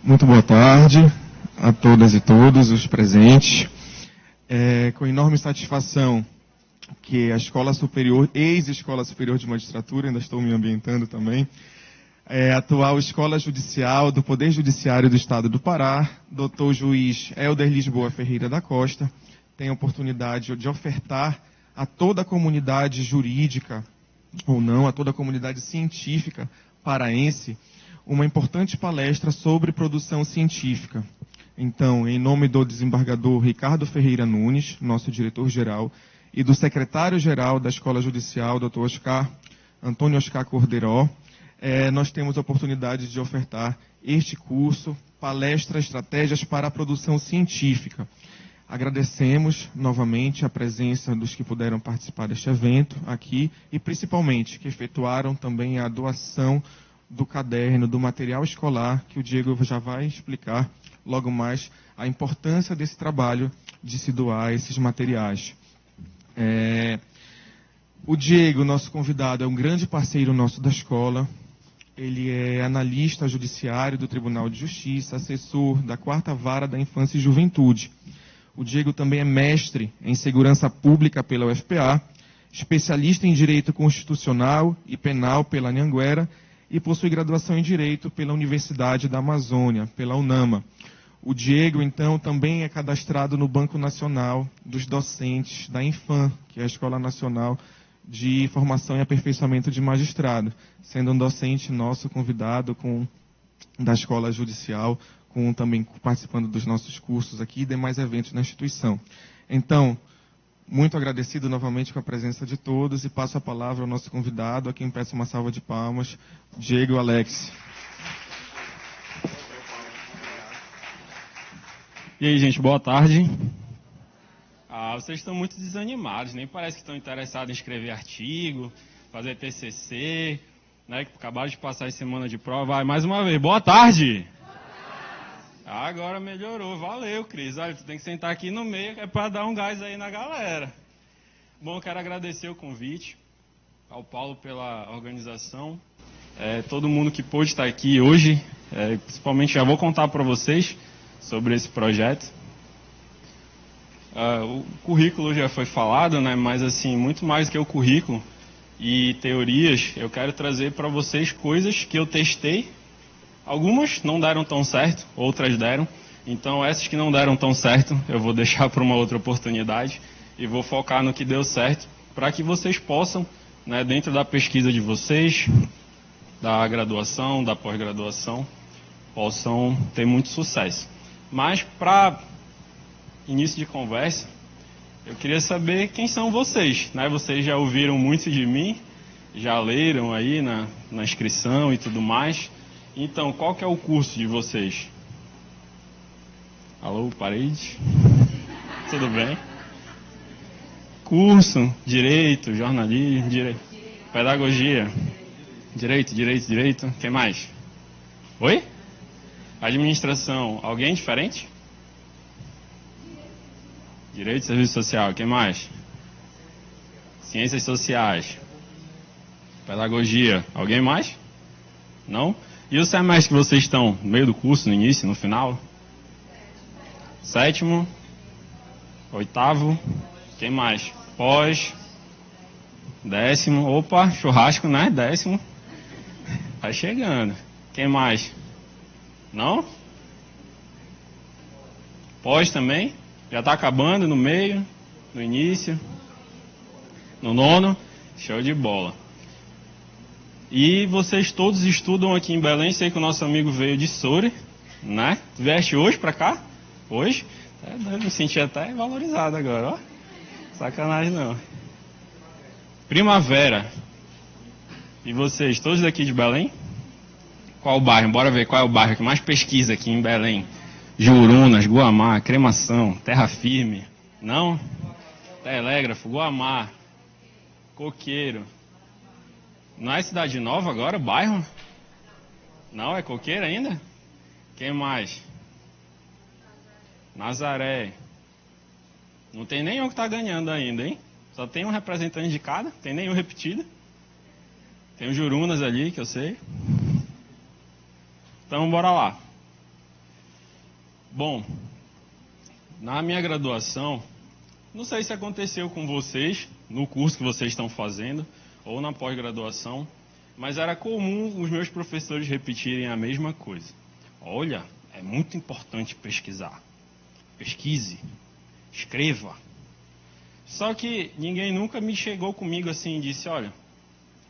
Muito boa tarde a todas e todos os presentes. É com enorme satisfação que a Escola Superior, ex-Escola Superior de Magistratura, ainda estou me ambientando também, atual Escola Judicial do Poder Judiciário do Estado do Pará, doutor juiz Helder Lisboa Ferreira da Costa, tem a oportunidade de ofertar a toda a comunidade jurídica, ou não, a toda a comunidade científica paraense, uma importante palestra sobre produção científica. Então, em nome do desembargador Ricardo Ferreira Nunes, nosso diretor-geral, e do secretário-geral da Escola Judicial, Dr. Antônio Oscar Cordeiro, nós temos a oportunidade de ofertar este curso, Palestra Estratégias para a Produção Científica. Agradecemos novamente a presença dos que puderam participar deste evento aqui e principalmente que efetuaram também a doação do caderno, do material escolar, que o Diego já vai explicar logo mais a importância desse trabalho de se doar esses materiais. O Diego, nosso convidado, é um grande parceiro nosso da escola. Ele é analista judiciário do Tribunal de Justiça, assessor da 4ª Vara da Infância e Juventude. O Diego também é mestre em Segurança Pública pela UFPA, especialista em Direito Constitucional e Penal pela Anhanguera e possui graduação em Direito pela Universidade da Amazônia, pela UNAMA. O Diego, então, também é cadastrado no Banco Nacional dos Docentes da Infam, que é a Escola Nacional de Formação e Aperfeiçoamento de Magistrado, sendo um docente nosso convidado da Escola Judicial, também participando dos nossos cursos aqui e demais eventos na instituição. Então, muito agradecido novamente com a presença de todos e passo a palavra ao nosso convidado, a quem peço uma salva de palmas, Diego Alex. E aí, gente, boa tarde. Vocês estão muito desanimados, nem parece que estão interessados em escrever artigo, fazer TCC, né, que acabaram de passar a semana de prova. Vai, mais uma vez, boa tarde! Agora melhorou, valeu, Cris. Olha, tu tem que sentar aqui no meio, que é para dar um gás aí na galera. Bom, quero agradecer o convite ao Paulo pela organização, todo mundo que pôde estar aqui hoje, principalmente já vou contar para vocês sobre esse projeto. O currículo já foi falado, né, mas assim, muito mais do que o currículo e teorias, eu quero trazer para vocês coisas que eu testei. Algumas não deram tão certo, outras deram. Então, essas que não deram tão certo, eu vou deixar para uma outra oportunidade e vou focar no que deu certo, para que vocês possam, né, dentro da pesquisa de vocês, da graduação, da pós-graduação, possam ter muito sucesso. Mas, para início de conversa, eu queria saber quem são vocês, né? Vocês já ouviram muito de mim, já leram aí na inscrição e tudo mais. Então, qual que é o curso de vocês? Alô, parede? Tudo bem? Curso, direito, jornalismo, pedagogia, direito. Quem mais? Oi? Administração. Alguém diferente? Direito e serviço social. Quem mais? Ciências sociais. Pedagogia. Alguém mais? Não? E o semestre que vocês estão? No meio do curso, no início, no final? 7º? 8º? Quem mais? Pós? 10º? Opa, churrasco, né? 10º? Vai chegando. Quem mais? Não? Pós também? Já está acabando no meio? No início? No 9º? Show de bola. E vocês todos estudam aqui em Belém. Sei que o nosso amigo veio de Soure, né? Tu vieste hoje pra cá? Hoje? Eu me senti até valorizado agora, ó. Sacanagem não. Primavera. E vocês, todos daqui de Belém? Qual o bairro? Bora ver qual é o bairro que mais pesquisa aqui em Belém. Jurunas, Guamá, Cremação, Terra Firme. Não? Telégrafo, Guamá, Coqueiro. Não é Cidade Nova agora, o bairro? Não, é Coqueiro ainda? Quem mais? Nazaré. Não tem nenhum que está ganhando ainda, hein? Só tem um representante de cada, tem nenhum repetido. Tem o Jurunas ali, que eu sei. Então, bora lá. Bom, na minha graduação, não sei se aconteceu com vocês, no curso que vocês estão fazendo, ou na pós-graduação, mas era comum os meus professores repetirem a mesma coisa. Olha, é muito importante pesquisar. Pesquise, escreva. Só que ninguém nunca me chegou comigo assim e disse, olha,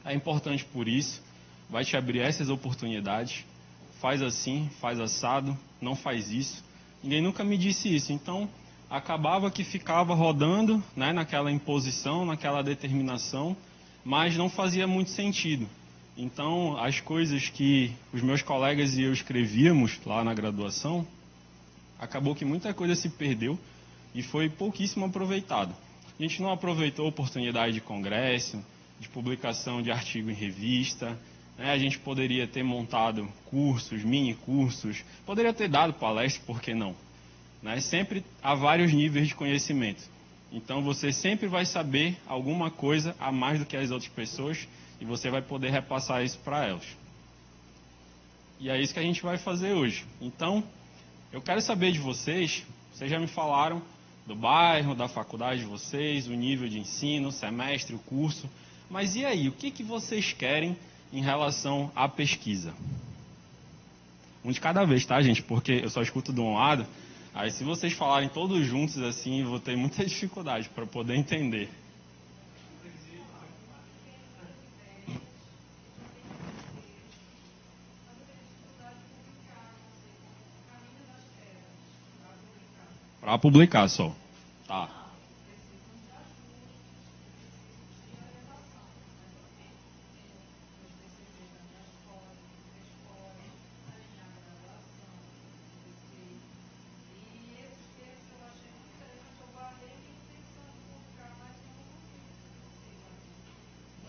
é importante por isso, vai te abrir essas oportunidades, faz assim, faz assado, não faz isso. Ninguém nunca me disse isso, então acabava que ficava rodando, né, naquela imposição, naquela determinação, mas não fazia muito sentido. Então, as coisas que os meus colegas e eu escrevíamos lá na graduação, acabou que muita coisa se perdeu e foi pouquíssimo aproveitado. A gente não aproveitou a oportunidade de congresso, de publicação de artigo em revista, né? A gente poderia ter montado cursos, mini-cursos, poderia ter dado palestra, por que não? Né? Sempre há vários níveis de conhecimento. Então, você sempre vai saber alguma coisa a mais do que as outras pessoas e você vai poder repassar isso para elas. E é isso que a gente vai fazer hoje. Então, eu quero saber de vocês, vocês já me falaram do bairro, da faculdade de vocês, o nível de ensino, o semestre, o curso, mas e aí, o que vocês querem em relação à pesquisa? Um de cada vez, tá, gente? Porque eu só escuto de um lado, aí se vocês falarem todos juntos assim, eu vou ter muita dificuldade para poder entender. Para publicar só. Tá.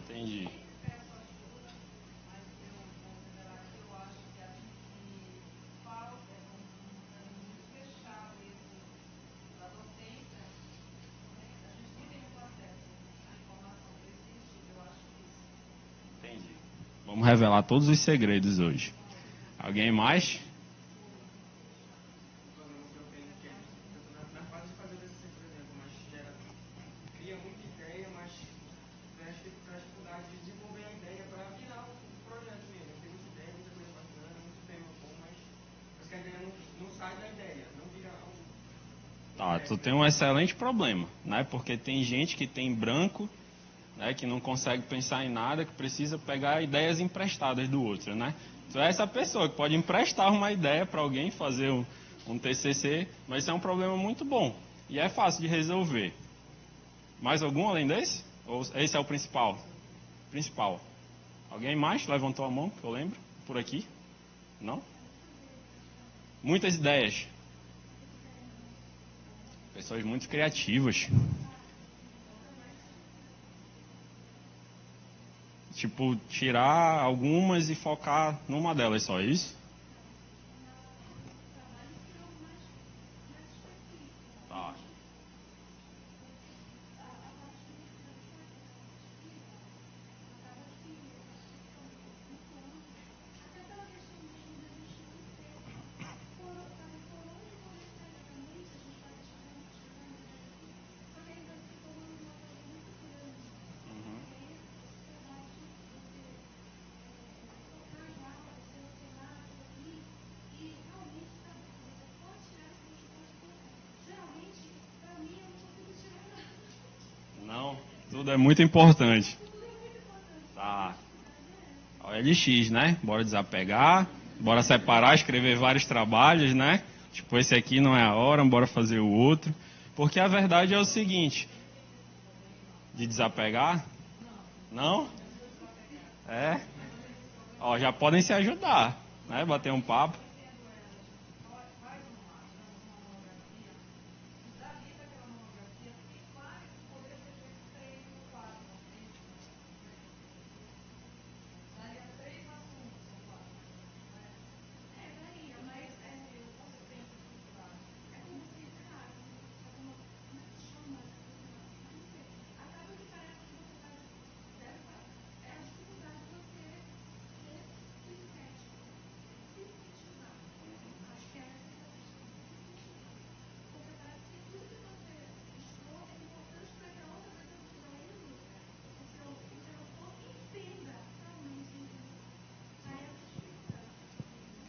Entendi. Entendi. Vamos revelar todos os segredos hoje. Alguém mais? Tá, tu tem um excelente problema, né? Porque tem gente que tem branco, né? Que não consegue pensar em nada, que precisa pegar ideias emprestadas do outro, né? Tu é essa pessoa que pode emprestar uma ideia para alguém fazer um TCC, mas isso é um problema muito bom e é fácil de resolver. Mais algum além desse? Ou esse é o principal? Principal. Alguém mais levantou a mão, que eu lembro? Por aqui? Não? Muitas ideias. Pessoas muito criativas. Tipo, tirar algumas e focar numa delas só, é isso? Tá. Não, tudo é muito importante. Tá. OLX, né? Bora desapegar, bora separar, escrever vários trabalhos, né? Tipo, esse aqui não é a hora, bora fazer o outro. Porque a verdade é o seguinte, de desapegar? Não? É? Ó, já podem se ajudar, né? Bater um papo.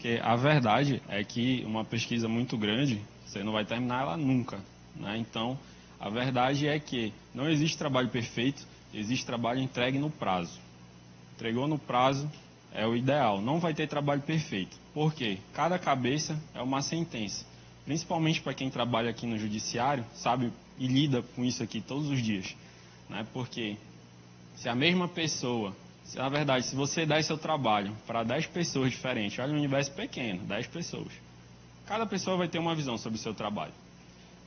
Porque a verdade é que uma pesquisa muito grande, você não vai terminar ela nunca, né? Então, a verdade é que não existe trabalho perfeito, existe trabalho entregue no prazo. Entregou no prazo é o ideal. Não vai ter trabalho perfeito. Por quê? Cada cabeça é uma sentença. Principalmente para quem trabalha aqui no judiciário, sabe e lida com isso aqui todos os dias, né? Porque se a mesma pessoa, na verdade, se você der seu trabalho para 10 pessoas diferentes, olha um universo pequeno, 10 pessoas. Cada pessoa vai ter uma visão sobre o seu trabalho.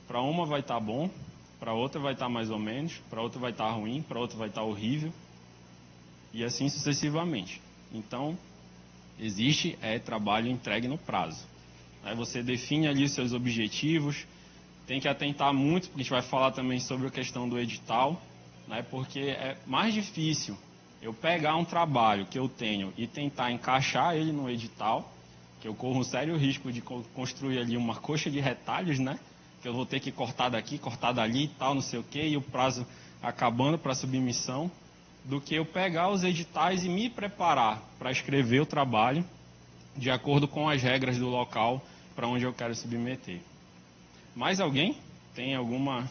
Para uma vai estar bom, para outra vai estar mais ou menos, para outra vai estar ruim, para outra vai estar horrível, e assim sucessivamente. Então, existe trabalho entregue no prazo. Aí você define ali os seus objetivos, tem que atentar muito, porque a gente vai falar também sobre a questão do edital, né, porque é mais difícil eu pegar um trabalho que eu tenho e tentar encaixar ele no edital, que eu corro um sério risco de construir ali uma coxa de retalhos, né, que eu vou ter que cortar daqui, cortar dali e tal, não sei o quê, e o prazo acabando para submissão, do que eu pegar os editais e me preparar para escrever o trabalho de acordo com as regras do local para onde eu quero submeter. Mais alguém? Tem alguma...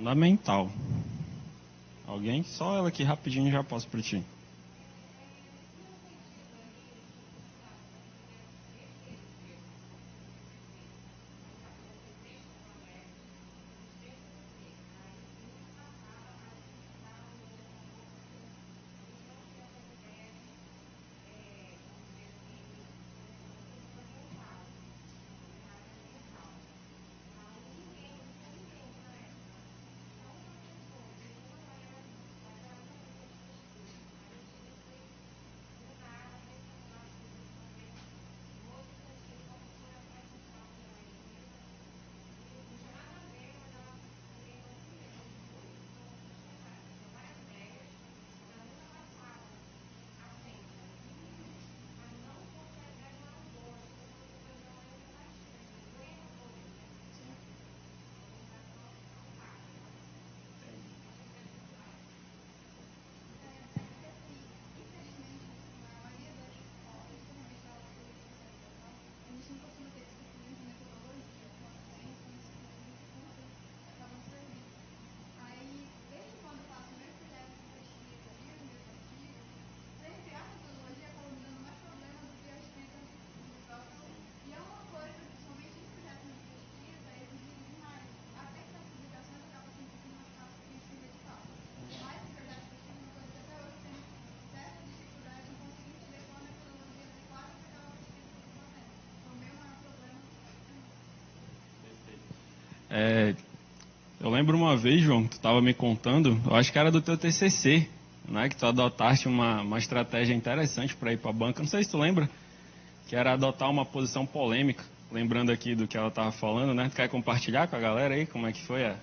Fundamental. Alguém? Só ela aqui rapidinho já passo para ti. Eu lembro uma vez, João, tu estava me contando, eu acho que era do teu TCC, né, que tu adotaste uma estratégia interessante para ir para a banca. Não sei se tu lembra, que era adotar uma posição polêmica. Lembrando aqui do que ela estava falando, né? Tu quer compartilhar com a galera aí como é que foi a...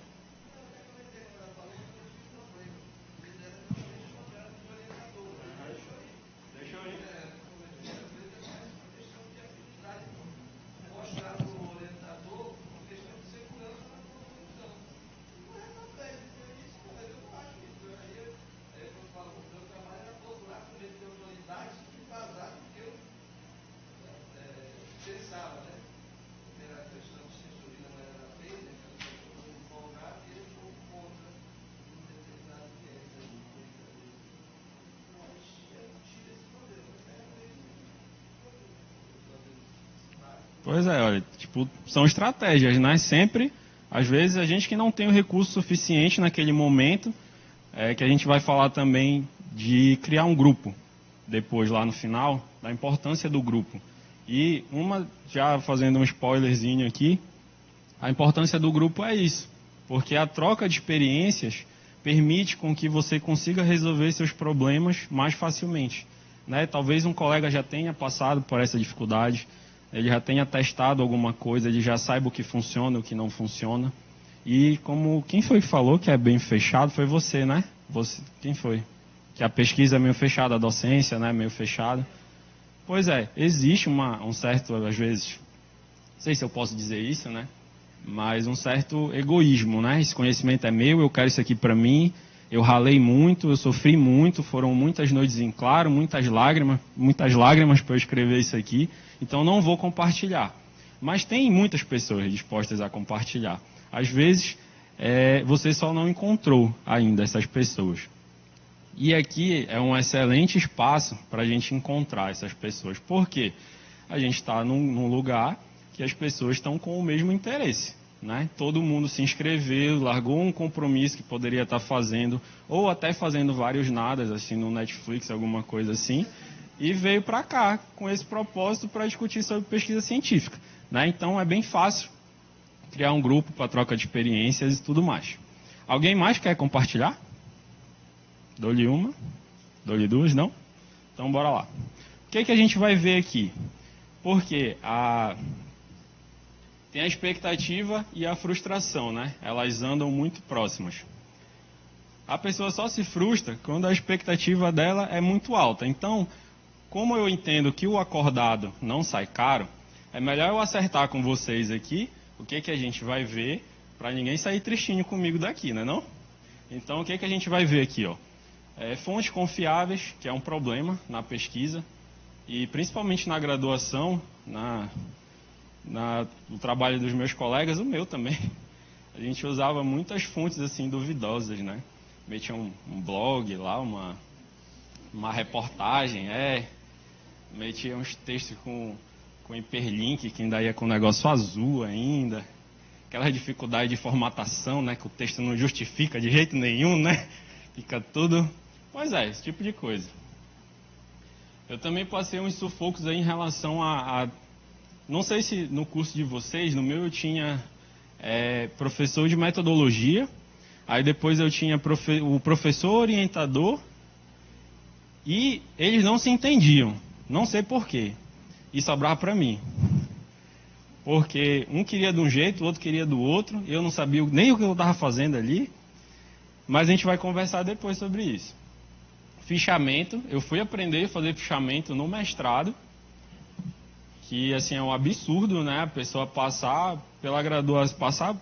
Pois é, olha, tipo, são estratégias, né? Sempre, às vezes, a gente que não tem o recurso suficiente naquele momento, que a gente vai falar também de criar um grupo, depois lá no final, da importância do grupo. E já fazendo um spoilerzinho aqui, a importância do grupo é isso, porque a troca de experiências permite com que você consiga resolver seus problemas mais facilmente, né? Talvez um colega já tenha passado por essa dificuldade, ele já tenha testado alguma coisa, ele já saiba o que funciona, o que não funciona. E como quem foi que falou que é bem fechado, foi você, né? Quem foi? Que a pesquisa é meio fechada, a docência, né, meio fechada. Pois é, existe um certo, às vezes, não sei se eu posso dizer isso, né? Mas um certo egoísmo, né? Esse conhecimento é meu, eu quero isso aqui para mim. Eu ralei muito, eu sofri muito, foram muitas noites em claro, muitas lágrimas para eu escrever isso aqui. Então não vou compartilhar. Mas tem muitas pessoas dispostas a compartilhar. Às vezes você só não encontrou ainda essas pessoas. E aqui é um excelente espaço para a gente encontrar essas pessoas. Por quê? A gente está num lugar que as pessoas estão com o mesmo interesse, né? Todo mundo se inscreveu, largou um compromisso que poderia estar fazendo, ou até fazendo vários nadas, assim, no Netflix, alguma coisa assim, e veio para cá com esse propósito para discutir sobre pesquisa científica, né? Então é bem fácil criar um grupo para troca de experiências e tudo mais. Alguém mais quer compartilhar? Dou-lhe uma, dou-lhe duas, não? Então bora lá. O que é que a gente vai ver aqui? Porque tem a expectativa e a frustração, né? Elas andam muito próximas. A pessoa só se frustra quando a expectativa dela é muito alta. Então, como eu entendo que o acordado não sai caro, é melhor eu acertar com vocês aqui o que a gente vai ver para ninguém sair tristinho comigo daqui, né não? Então, o que a gente vai ver aqui, ó? Fontes confiáveis, que é um problema na pesquisa, e principalmente na graduação, no trabalho dos meus colegas, o meu também. A gente usava muitas fontes assim duvidosas, né? Metia um blog lá, uma reportagem, metia uns textos com hiperlink, que ainda ia com o negócio azul ainda. Aquela dificuldade de formatação, né? Que o texto não justifica de jeito nenhum, né? Fica tudo... Pois é, esse tipo de coisa. Eu também passei uns sufocos aí em relação não sei se no curso de vocês, no meu eu tinha professor de metodologia, aí depois eu tinha o professor orientador, e eles não se entendiam, não sei porquê, e sobrava para mim. Porque um queria de um jeito, o outro queria do outro, eu não sabia nem o que eu estava fazendo ali, mas a gente vai conversar depois sobre isso. Fichamento, eu fui aprender a fazer fichamento no mestrado, que assim é um absurdo, né? A pessoa passar pela graduação, passar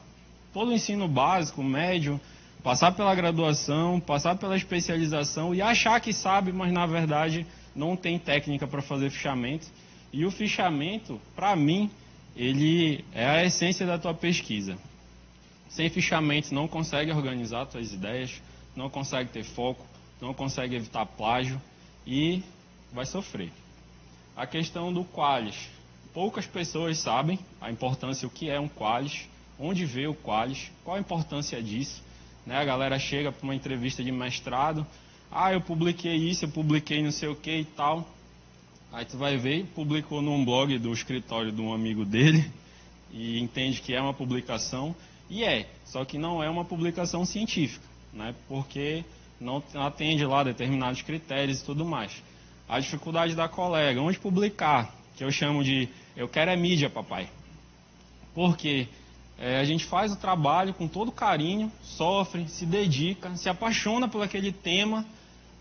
todo o ensino básico, médio, passar pela graduação, passar pela especialização e achar que sabe, mas na verdade não tem técnica para fazer fichamento. E o fichamento, para mim, ele é a essência da tua pesquisa. Sem fichamento não consegue organizar tuas ideias, não consegue ter foco, não consegue evitar plágio e vai sofrer. A questão do Qualis. Poucas pessoas sabem a importância, o que é um Qualis, onde vê o Qualis, qual a importância disso. Né? A galera chega para uma entrevista de mestrado, eu publiquei isso, eu publiquei não sei o que e tal. Aí tu vai ver, publicou num blog do escritório de um amigo dele e entende que é uma publicação, só que não é uma publicação científica, né? Porque não atende lá determinados critérios e tudo mais. A dificuldade da colega, onde publicar, que eu chamo de, eu quero é mídia, papai. Porque a gente faz o trabalho com todo carinho, sofre, se dedica, se apaixona por aquele tema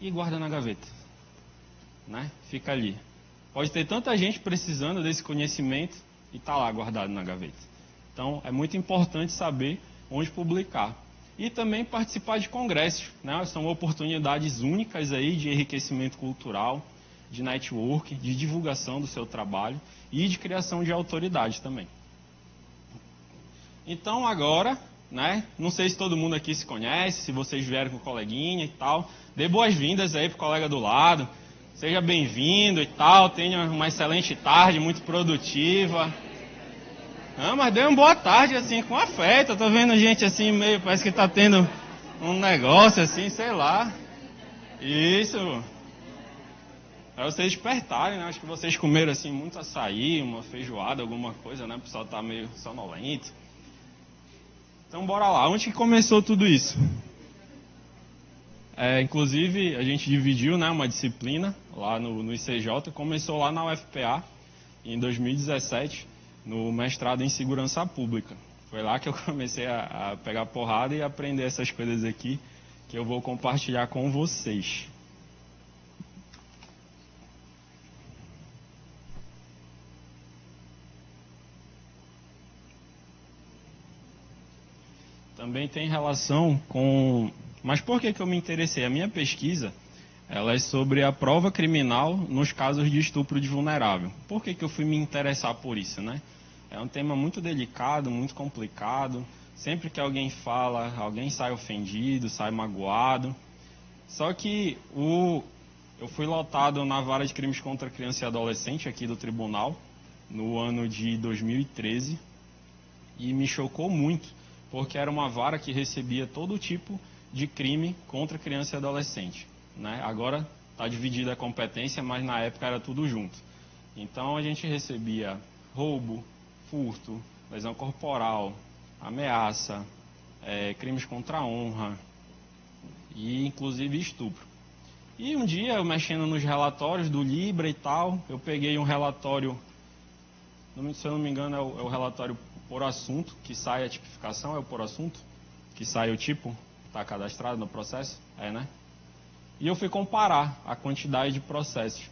e guarda na gaveta. Né? Fica ali. Pode ter tanta gente precisando desse conhecimento e está lá guardado na gaveta. Então, é muito importante saber onde publicar. E também participar de congressos, né? São oportunidades únicas aí de enriquecimento cultural, de network, de divulgação do seu trabalho e de criação de autoridade também. Então agora, né? Não sei se todo mundo aqui se conhece, se vocês vieram com o coleguinha e tal. Dê boas-vindas aí pro colega do lado. Seja bem-vindo e tal. Tenha uma excelente tarde, muito produtiva. Ah, mas deu uma boa tarde, assim, com afeto. Eu tô vendo gente assim, meio, parece que tá tendo um negócio assim, sei lá. Isso. Pra vocês despertarem, né? Acho que vocês comeram assim muito açaí, uma feijoada, alguma coisa, né? O pessoal tá meio sonolento. Então bora lá. Onde que começou tudo isso? Inclusive, a gente dividiu, né, uma disciplina lá no ICJ. Começou lá na UFPA, em 2017, no mestrado em Segurança Pública. Foi lá que eu comecei a pegar porrada e aprender essas coisas aqui, que eu vou compartilhar com vocês. Também tem relação com... Mas por que eu me interessei? A minha pesquisa, ela é sobre a prova criminal nos casos de estupro de vulnerável. Por que eu fui me interessar por isso, né? É um tema muito delicado, muito complicado. Sempre que alguém fala, alguém sai ofendido, sai magoado. Só que eu fui lotado na vara de crimes contra criança e adolescente aqui do tribunal, no ano de 2013, e me chocou muito, porque era uma vara que recebia todo tipo de crime contra criança e adolescente, né? Agora está dividida a competência, mas na época era tudo junto. Então a gente recebia roubo, furto, lesão corporal, ameaça, crimes contra a honra e inclusive estupro. E um dia, eu mexendo nos relatórios do Libra e tal, eu peguei um relatório, se eu não me engano é o relatório por assunto, que sai a tipificação, é o por assunto, que sai o tipo, está cadastrado no processo, né? E eu fui comparar a quantidade de processos.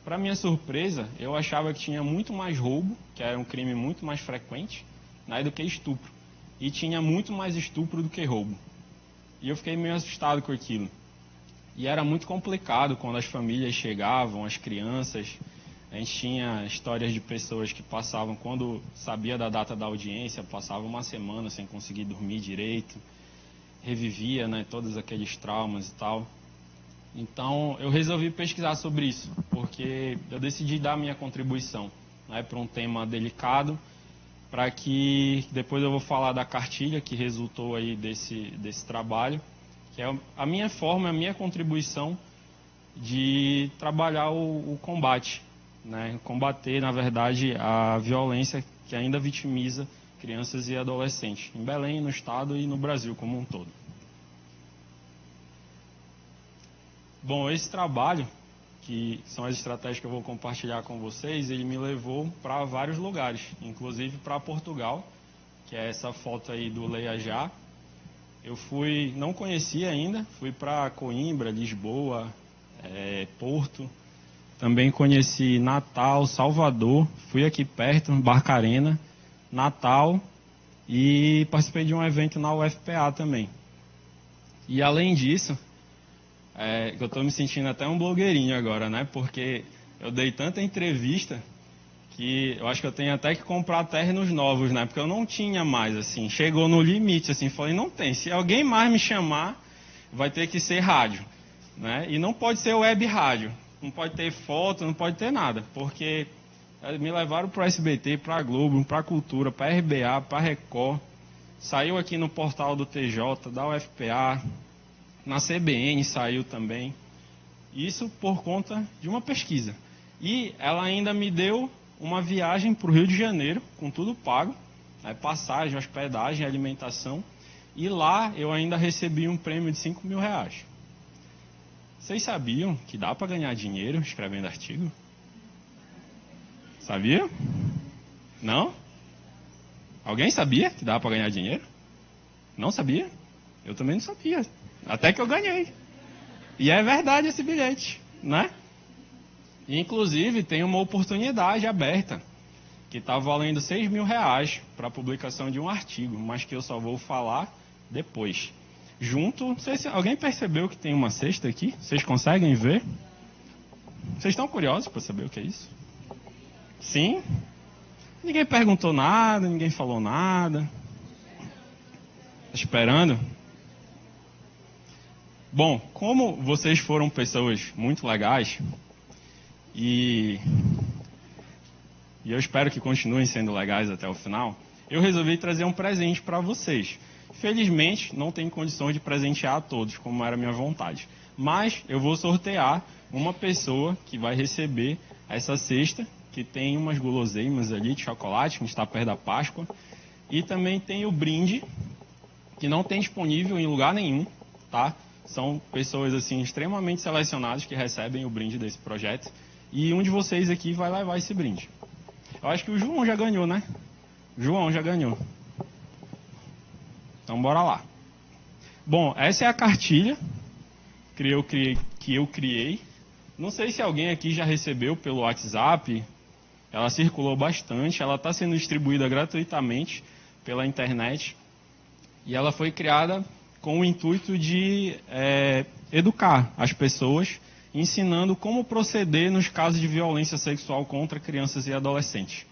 Para minha surpresa, eu achava que tinha muito mais roubo, que era um crime muito mais frequente, né, do que estupro. E tinha muito mais estupro do que roubo. E eu fiquei meio assustado com aquilo. E era muito complicado quando as famílias chegavam, as crianças. A gente tinha histórias de pessoas que passavam, quando sabia da data da audiência, passavam uma semana sem conseguir dormir direito. Revivia, né, todos aqueles traumas e tal. Então, eu resolvi pesquisar sobre isso, porque eu decidi dar minha contribuição, né, para um tema delicado, para que depois eu vou falar da cartilha que resultou aí desse trabalho, que é a minha forma, a minha contribuição de trabalhar o combate, né, combater, na verdade, a violência que ainda vitimiza crianças e adolescentes, em Belém, no estado e no Brasil como um todo. Bom, esse trabalho, que são as estratégias que eu vou compartilhar com vocês, ele me levou para vários lugares, inclusive para Portugal, que é essa foto aí do Leia Já. Eu não conhecia ainda, fui para Coimbra, Lisboa, Porto, também conheci Natal, Salvador, fui aqui perto, Barcarena, Natal, e participei de um evento na UFPA também. E além disso, eu estou me sentindo até um blogueirinho agora, né? Porque eu dei tanta entrevista que eu acho que eu tenho até que comprar ternos novos, né? Porque eu não tinha mais, assim, chegou no limite, assim, falei, não tem. Se alguém mais me chamar, vai ter que ser rádio, né? E não pode ser web rádio, não pode ter foto, não pode ter nada, porque me levaram para o SBT, para a Globo, para a Cultura, para a RBA, para a Record. Saiu aqui no portal do TJ, da UFPA, na CBN saiu também. Isso por conta de uma pesquisa. E ela ainda me deu uma viagem para o Rio de Janeiro, com tudo pago, né, passagem, hospedagem, alimentação. E lá eu ainda recebi um prêmio de R$5.000. Vocês sabiam que dá para ganhar dinheiro escrevendo artigo? Sabia? Não? Alguém sabia que dava para ganhar dinheiro? Não sabia? Eu também não sabia. Até que eu ganhei. E é verdade esse bilhete, né? E, inclusive, tem uma oportunidade aberta, que está valendo R$6.000 para a publicação de um artigo, mas que eu só vou falar depois. Junto, não sei se alguém percebeu que tem uma cesta aqui. Vocês conseguem ver? Vocês estão curiosos para saber o que é isso? Sim? Ninguém perguntou nada, ninguém falou nada. Tá esperando? Bom, como vocês foram pessoas muito legais, e eu espero que continuem sendo legais até o final, eu resolvi trazer um presente para vocês. Felizmente, não tenho condições de presentear a todos, como era a minha vontade. Mas eu vou sortear uma pessoa que vai receber essa cesta, que tem umas guloseimas ali de chocolate, que está perto da Páscoa. E também tem o brinde, que não tem disponível em lugar nenhum, tá? São pessoas assim extremamente selecionadas que recebem o brinde desse projeto. E um de vocês aqui vai levar esse brinde. Eu acho que o João já ganhou, né? O João já ganhou. Então, bora lá. Bom, essa é a cartilha que eu criei. Não sei se alguém aqui já recebeu pelo WhatsApp. Ela circulou bastante. Ela está sendo distribuída gratuitamente pela internet. E ela foi criada com o intuito de educar as pessoas, ensinando como proceder nos casos de violência sexual contra crianças e adolescentes.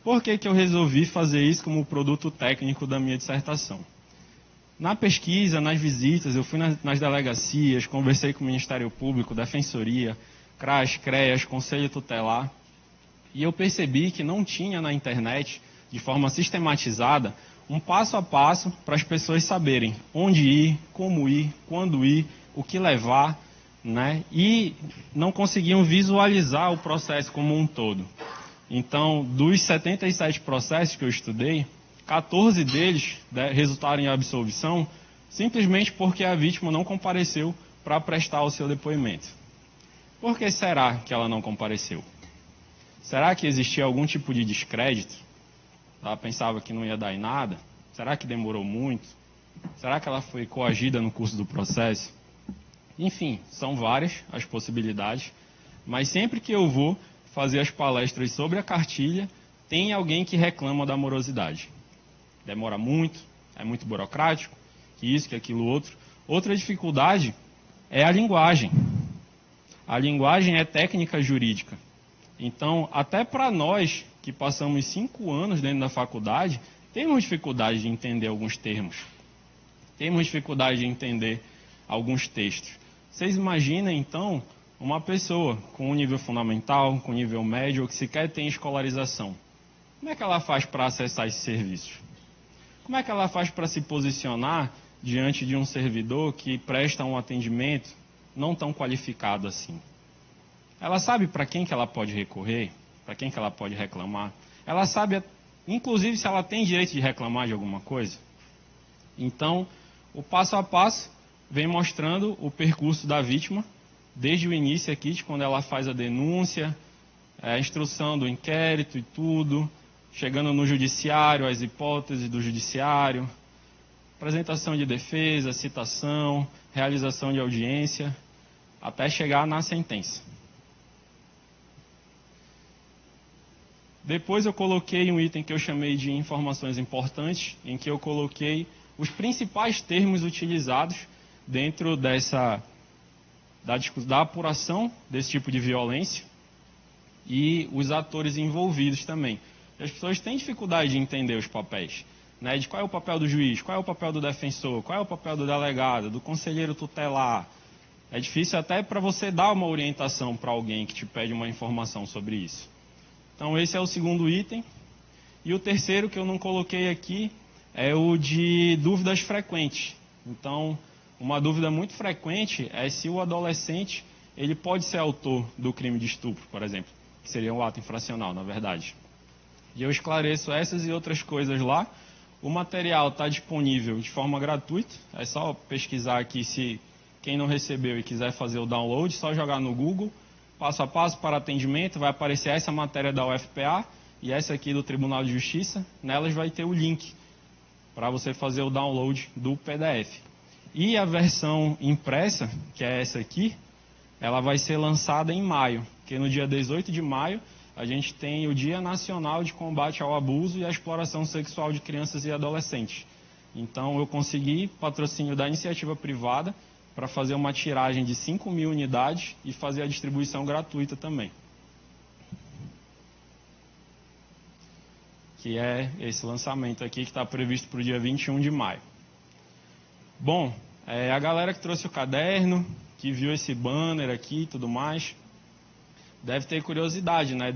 Por que eu resolvi fazer isso como produto técnico da minha dissertação? Na pesquisa, nas visitas, eu fui nas delegacias, conversei com o Ministério Público, Defensoria, CRAS, CREAS, Conselho Tutelar, e eu percebi que não tinha na internet, de forma sistematizada, um passo a passo para as pessoas saberem onde ir, como ir, quando ir, o que levar, né? E não conseguiam visualizar o processo como um todo. Então, dos 77 processos que eu estudei, 14 deles resultaram em absolvição, simplesmente porque a vítima não compareceu para prestar o seu depoimento. Por que será que ela não compareceu? Será que existia algum tipo de descrédito? Ela pensava que não ia dar em nada? Será que demorou muito? Será que ela foi coagida no curso do processo? Enfim, são várias as possibilidades, mas sempre que eu vou fazer as palestras sobre a cartilha, tem alguém que reclama da morosidade. Demora muito, é muito burocrático, que isso, que aquilo, outro. Outra dificuldade é a linguagem. A linguagem é técnica jurídica. Então, até para nós, que passamos 5 anos dentro da faculdade, temos dificuldade de entender alguns termos. Temos dificuldade de entender alguns textos. Vocês imaginem, então, uma pessoa com um nível fundamental, com um nível médio, ou que sequer tem escolarização. Como é que ela faz para acessar esses serviços? Como é que ela faz para se posicionar diante de um servidor que presta um atendimento não tão qualificado assim? Ela sabe para quem que ela pode recorrer, para quem que ela pode reclamar. Ela sabe, inclusive, se ela tem direito de reclamar de alguma coisa. Então, o passo a passo vem mostrando o percurso da vítima, desde o início aqui, de quando ela faz a denúncia, a instrução do inquérito e tudo, chegando no judiciário, as hipóteses do judiciário, apresentação de defesa, citação, realização de audiência, até chegar na sentença. Depois eu coloquei um item que eu chamei de informações importantes, em que eu coloquei os principais termos utilizados dentro da apuração desse tipo de violência e os atores envolvidos também. As pessoas têm dificuldade de entender os papéis, né? De qual é o papel do juiz, qual é o papel do defensor, qual é o papel do delegado, do conselheiro tutelar. É difícil até para você dar uma orientação para alguém que te pede uma informação sobre isso. Então esse é o segundo item. E o terceiro que eu não coloquei aqui é o de dúvidas frequentes. Então, uma dúvida muito frequente é se o adolescente ele pode ser autor do crime de estupro, por exemplo, que seria um ato infracional, na verdade. E eu esclareço essas e outras coisas lá. O material está disponível de forma gratuita. É só pesquisar aqui, se quem não recebeu e quiser fazer o download, só jogar no Google, passo a passo para atendimento, vai aparecer essa matéria da UFPA e essa aqui do Tribunal de Justiça. Nelas vai ter o link para você fazer o download do PDF. E a versão impressa, que é essa aqui, ela vai ser lançada em maio, porque no dia 18 de maio a gente tem o Dia Nacional de Combate ao Abuso e à Exploração Sexual de Crianças e Adolescentes. Então eu consegui patrocínio da iniciativa privada para fazer uma tiragem de 5.000 unidades e fazer a distribuição gratuita também. Que é esse lançamento aqui que está previsto para o dia 21 de maio. Bom, a galera que trouxe o caderno, que viu esse banner aqui e tudo mais, deve ter curiosidade, né,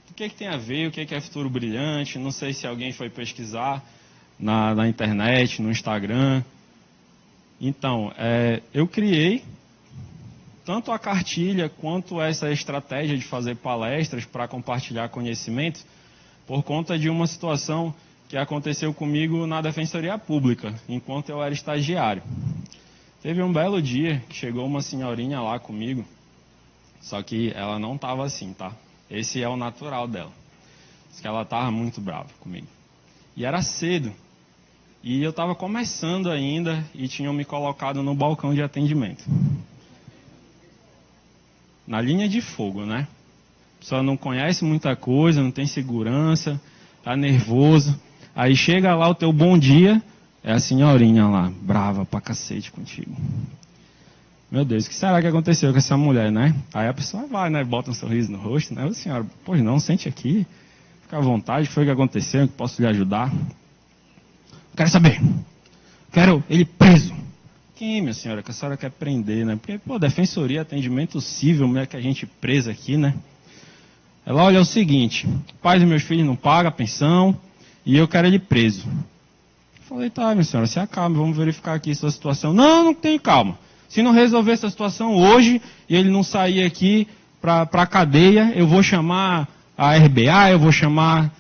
o que tem a ver, o que é Futuro Brilhante, não sei se alguém foi pesquisar na internet, no Instagram. Então, eu criei tanto a cartilha quanto essa estratégia de fazer palestras para compartilhar conhecimento por conta de uma situação que aconteceu comigo na Defensoria Pública, enquanto eu era estagiário. Teve um belo dia que chegou uma senhorinha lá comigo, só que ela não estava assim, tá? Esse é o natural dela. Diz que ela estava muito brava comigo. E era cedo. E eu estava começando ainda e tinham me colocado no balcão de atendimento. Na linha de fogo, né? A pessoa não conhece muita coisa, não tem segurança, tá nervoso. Aí chega lá o teu bom dia, é a senhorinha lá, brava pra cacete contigo. Meu Deus, o que será que aconteceu com essa mulher, né? Aí a pessoa vai, né? Bota um sorriso no rosto, né? Ô senhora, pois não, sente aqui. Fica à vontade, foi o que aconteceu, que posso lhe ajudar. Quero saber. Quero ele preso. Quem, minha senhora, que a senhora quer prender, né? Porque, pô, defensoria, atendimento civil, mulher que a gente presa aqui, né? Ela, olha, é o seguinte, pais dos meus filhos não pagam a pensão e eu quero ele preso. Falei, tá, minha senhora, se acalme, vamos verificar aqui sua situação. Não, não tem calma. Se não resolver essa situação hoje e ele não sair aqui para a cadeia, eu vou chamar a RBA, eu vou chamar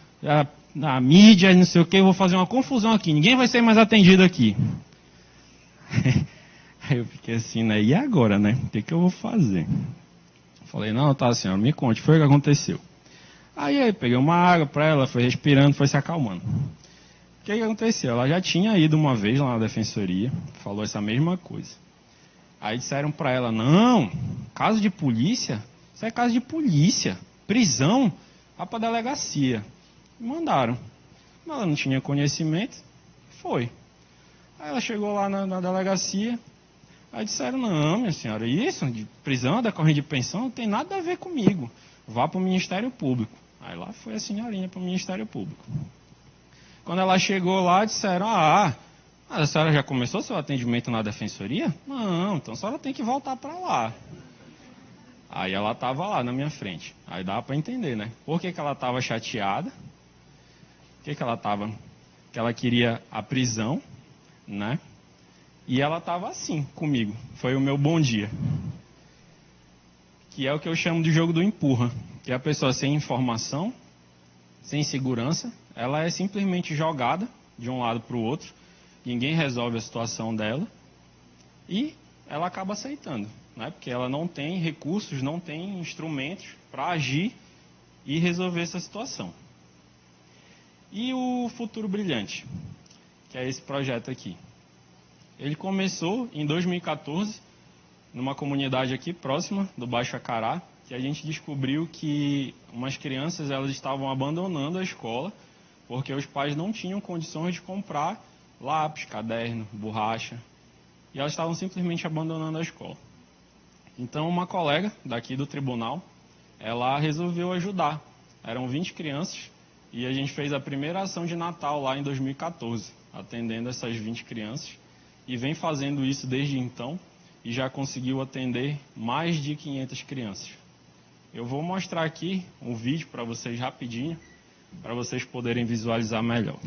a mídia, não sei o que, eu vou fazer uma confusão aqui. Ninguém vai ser mais atendido aqui. Aí eu fiquei assim, né? E agora, né? O que eu vou fazer? Falei, não, tá, senhora, me conte, foi o que aconteceu. Aí peguei uma água para ela, foi respirando, foi se acalmando. O que aconteceu? Ela já tinha ido uma vez lá na defensoria, falou essa mesma coisa. Aí disseram para ela, não, caso de polícia, isso é caso de polícia, prisão, vá para a delegacia. E mandaram. Mas ela não tinha conhecimento, foi. Aí ela chegou lá na delegacia, aí disseram, não, minha senhora, isso de prisão, decorrente de pensão, não tem nada a ver comigo. Vá para o Ministério Público. Aí lá foi a senhorinha para o Ministério Público. Quando ela chegou lá, disseram, a senhora já começou seu atendimento na defensoria? Não, então a senhora tem que voltar para lá. Aí ela estava lá na minha frente. Aí dava para entender, né? Por que ela estava chateada? Por que ela estava... Que ela queria a prisão, né? E ela estava assim comigo. Foi o meu bom dia. Que é o que eu chamo de jogo do empurra. Que a pessoa sem informação, sem segurança, ela é simplesmente jogada de um lado para o outro. Ninguém resolve a situação dela. E ela acaba aceitando, né? Porque ela não tem recursos, não tem instrumentos para agir e resolver essa situação. E o Futuro Brilhante, que é esse projeto aqui. Ele começou em 2014, numa comunidade aqui próxima do Baixo Acará, que a gente descobriu que umas crianças elas estavam abandonando a escola porque os pais não tinham condições de comprar lápis, caderno, borracha, e elas estavam simplesmente abandonando a escola. Então uma colega daqui do tribunal, ela resolveu ajudar. Eram 20 crianças e a gente fez a primeira ação de Natal lá em 2014, atendendo essas 20 crianças, e vem fazendo isso desde então e já conseguiu atender mais de 500 crianças. Eu vou mostrar aqui um vídeo para vocês rapidinho, para vocês poderem visualizar melhor.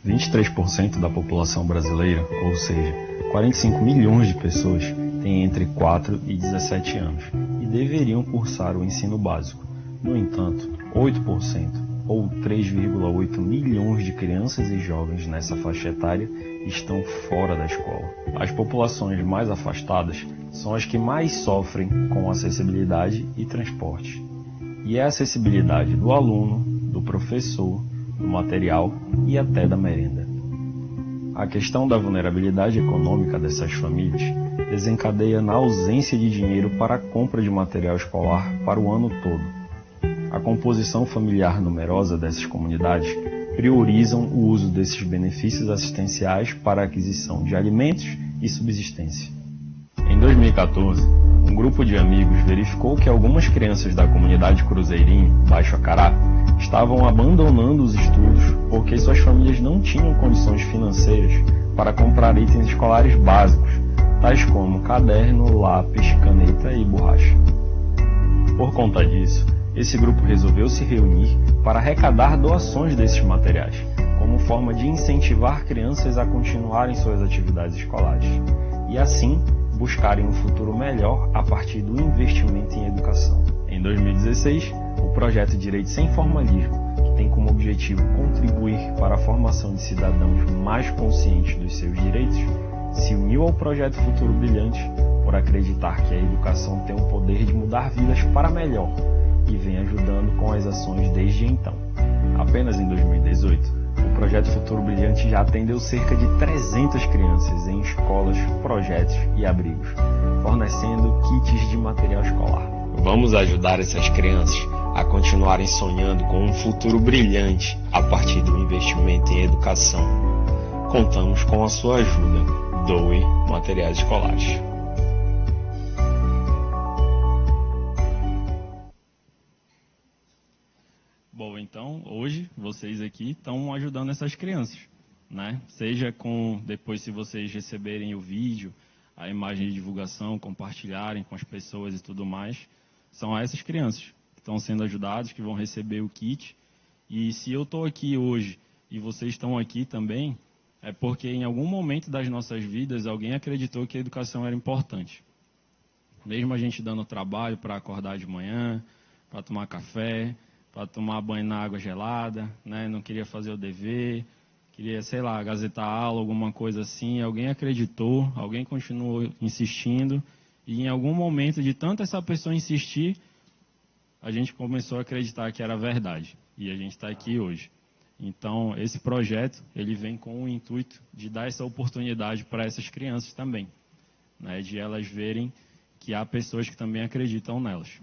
R$ 23% da população brasileira, ou seja, 45 milhões de pessoas, têm entre 4 e 17 anos e deveriam cursar o ensino básico. No entanto, 8%, ou 3,8 milhões de crianças e jovens nessa faixa etária estão fora da escola. As populações mais afastadas são as que mais sofrem com acessibilidade e transporte. E é a acessibilidade do aluno, do professor, do material e até da merenda. A questão da vulnerabilidade econômica dessas famílias desencadeia na ausência de dinheiro para a compra de material escolar para o ano todo. A composição familiar numerosa dessas comunidades priorizam o uso desses benefícios assistenciais para a aquisição de alimentos e subsistência. Em 2014, um grupo de amigos verificou que algumas crianças da comunidade Cruzeirinho, Baixo Acará, estavam abandonando os estudos porque suas famílias não tinham condições financeiras para comprar itens escolares básicos, tais como caderno, lápis, caneta e borracha. Por conta disso, esse grupo resolveu se reunir para arrecadar doações desses materiais, como forma de incentivar crianças a continuarem suas atividades escolares e, assim, buscarem um futuro melhor a partir do investimento em educação. Em 2016, o projeto Direito Sem Formalismo, que tem como objetivo contribuir para a formação de cidadãos mais conscientes dos seus direitos, se uniu ao projeto Futuro Brilhante por acreditar que a educação tem o poder de mudar vidas para melhor e vem ajudando com as ações desde então. Apenas em 2018, o projeto Futuro Brilhante já atendeu cerca de 300 crianças em escolas, projetos e abrigos, fornecendo kits de material escolar. Vamos ajudar essas crianças a continuarem sonhando com um futuro brilhante a partir do investimento em educação. Contamos com a sua ajuda. Doe materiais escolares. Bom, então, hoje, vocês aqui estão ajudando essas crianças, né? Seja com, depois se vocês receberem o vídeo, a imagem de divulgação, compartilharem com as pessoas e tudo mais, são essas crianças que estão sendo ajudadas, que vão receber o kit. E se eu estou aqui hoje e vocês estão aqui também, é porque em algum momento das nossas vidas alguém acreditou que a educação era importante. Mesmo a gente dando trabalho para acordar de manhã, para tomar café, para tomar banho na água gelada, né? Não queria fazer o dever, queria, sei lá, gazetar aula, alguma coisa assim. Alguém acreditou, alguém continuou insistindo e em algum momento de tanto essa pessoa insistir, a gente começou a acreditar que era verdade. E a gente está aqui hoje. Então, esse projeto, ele vem com o intuito de dar essa oportunidade para essas crianças também, né, de elas verem que há pessoas que também acreditam nelas.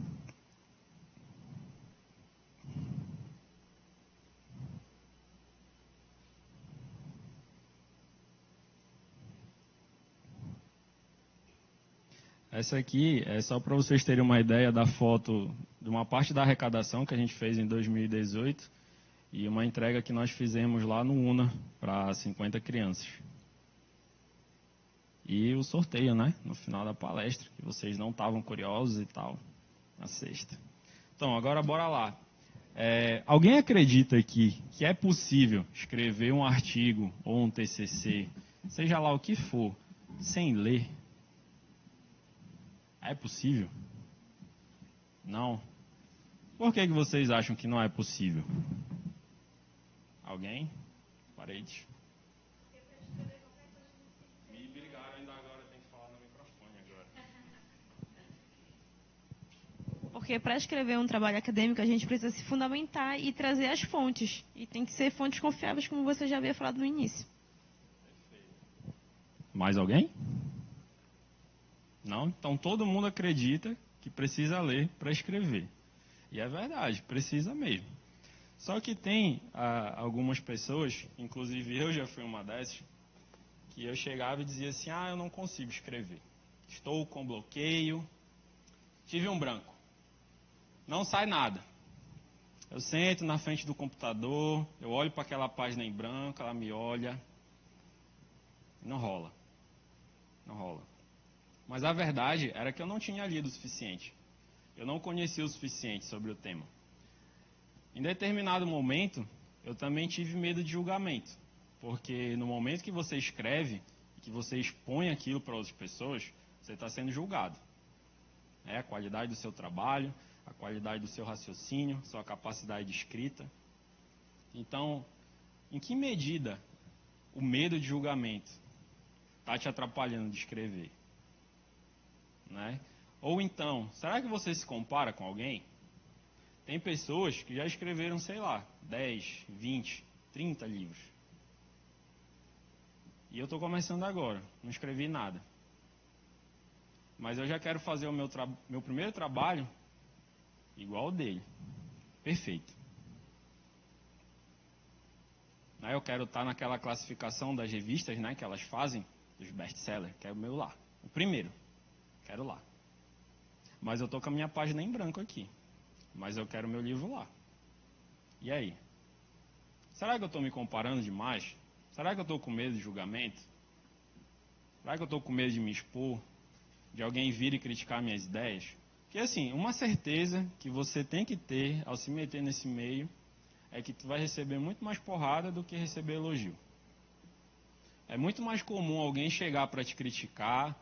Essa aqui é só para vocês terem uma ideia da foto de uma parte da arrecadação que a gente fez em 2018 e uma entrega que nós fizemos lá no UNA para 50 crianças. E o sorteio, né? No final da palestra, que vocês não estavam curiosos e tal, na sexta. Então, agora bora lá. Alguém acredita aqui que é possível escrever um artigo ou um TCC, seja lá o que for, sem ler? É possível? Não? Por que vocês acham que não é possível? Alguém? Parede? Me brigaram ainda agora, tem que falar no microfone agora. Porque para escrever um trabalho acadêmico a gente precisa se fundamentar e trazer as fontes. E tem que ser fontes confiáveis, como você já havia falado no início. Mais alguém? Não? Então todo mundo acredita que precisa ler para escrever. E é verdade, precisa mesmo. Só que tem algumas pessoas, inclusive eu já fui uma dessas, que eu chegava e dizia assim, eu não consigo escrever. Estou com bloqueio, tive um branco. Não sai nada. Eu sento na frente do computador, eu olho para aquela página em branco, ela me olha. Não rola. Não rola. Mas a verdade era que eu não tinha lido o suficiente. Eu não conhecia o suficiente sobre o tema. Em determinado momento, eu também tive medo de julgamento. Porque no momento que você escreve, que você expõe aquilo para outras pessoas, você está sendo julgado. A qualidade do seu trabalho, a qualidade do seu raciocínio, sua capacidade de escrita. Então, em que medida o medo de julgamento está te atrapalhando de escrever? Né? Ou então, será que você se compara com alguém? Tem pessoas que já escreveram, sei lá, 10, 20, 30 livros. E eu estou começando agora, não escrevi nada. Mas eu já quero fazer o meu primeiro trabalho igual ao dele. Perfeito. Eu quero estar naquela classificação das revistas, né, que elas fazem, dos best-sellers. Quero o meu lá. O primeiro. Quero lá. Mas eu estou com a minha página em branco aqui. Mas eu quero o meu livro lá. E aí? Será que eu estou me comparando demais? Será que eu estou com medo de julgamento? Será que eu estou com medo de me expor? De alguém vir e criticar minhas ideias? Porque assim, uma certeza que você tem que ter ao se meter nesse meio é que tu vai receber muito mais porrada do que receber elogio. É muito mais comum alguém chegar para te criticar,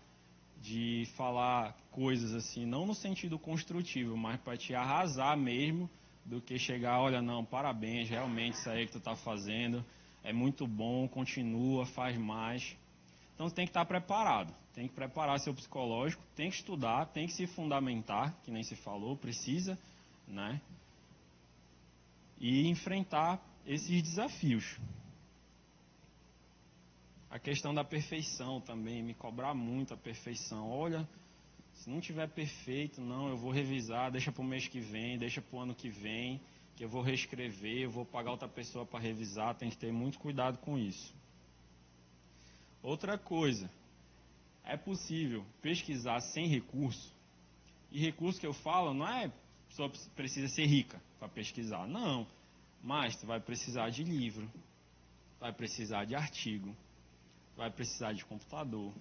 de falar coisas assim, não no sentido construtivo, mas para te arrasar mesmo, do que chegar, olha, não, parabéns, realmente isso aí que tu está fazendo é muito bom, continua, faz mais. Então você tem que estar preparado, tem que preparar seu psicológico, tem que estudar, tem que se fundamentar, que nem se falou, precisa, né? E enfrentar esses desafios. A questão da perfeição também, me cobrar muito a perfeição. Olha, se não tiver perfeito, não, eu vou revisar, deixa para o mês que vem, deixa para o ano que vem, que eu vou reescrever, eu vou pagar outra pessoa para revisar, tem que ter muito cuidado com isso. Outra coisa, é possível pesquisar sem recurso? E recurso que eu falo não é a pessoa precisa ser rica para pesquisar, não. Mas tu vai precisar de livro, vai precisar de artigo, vai precisar de computador,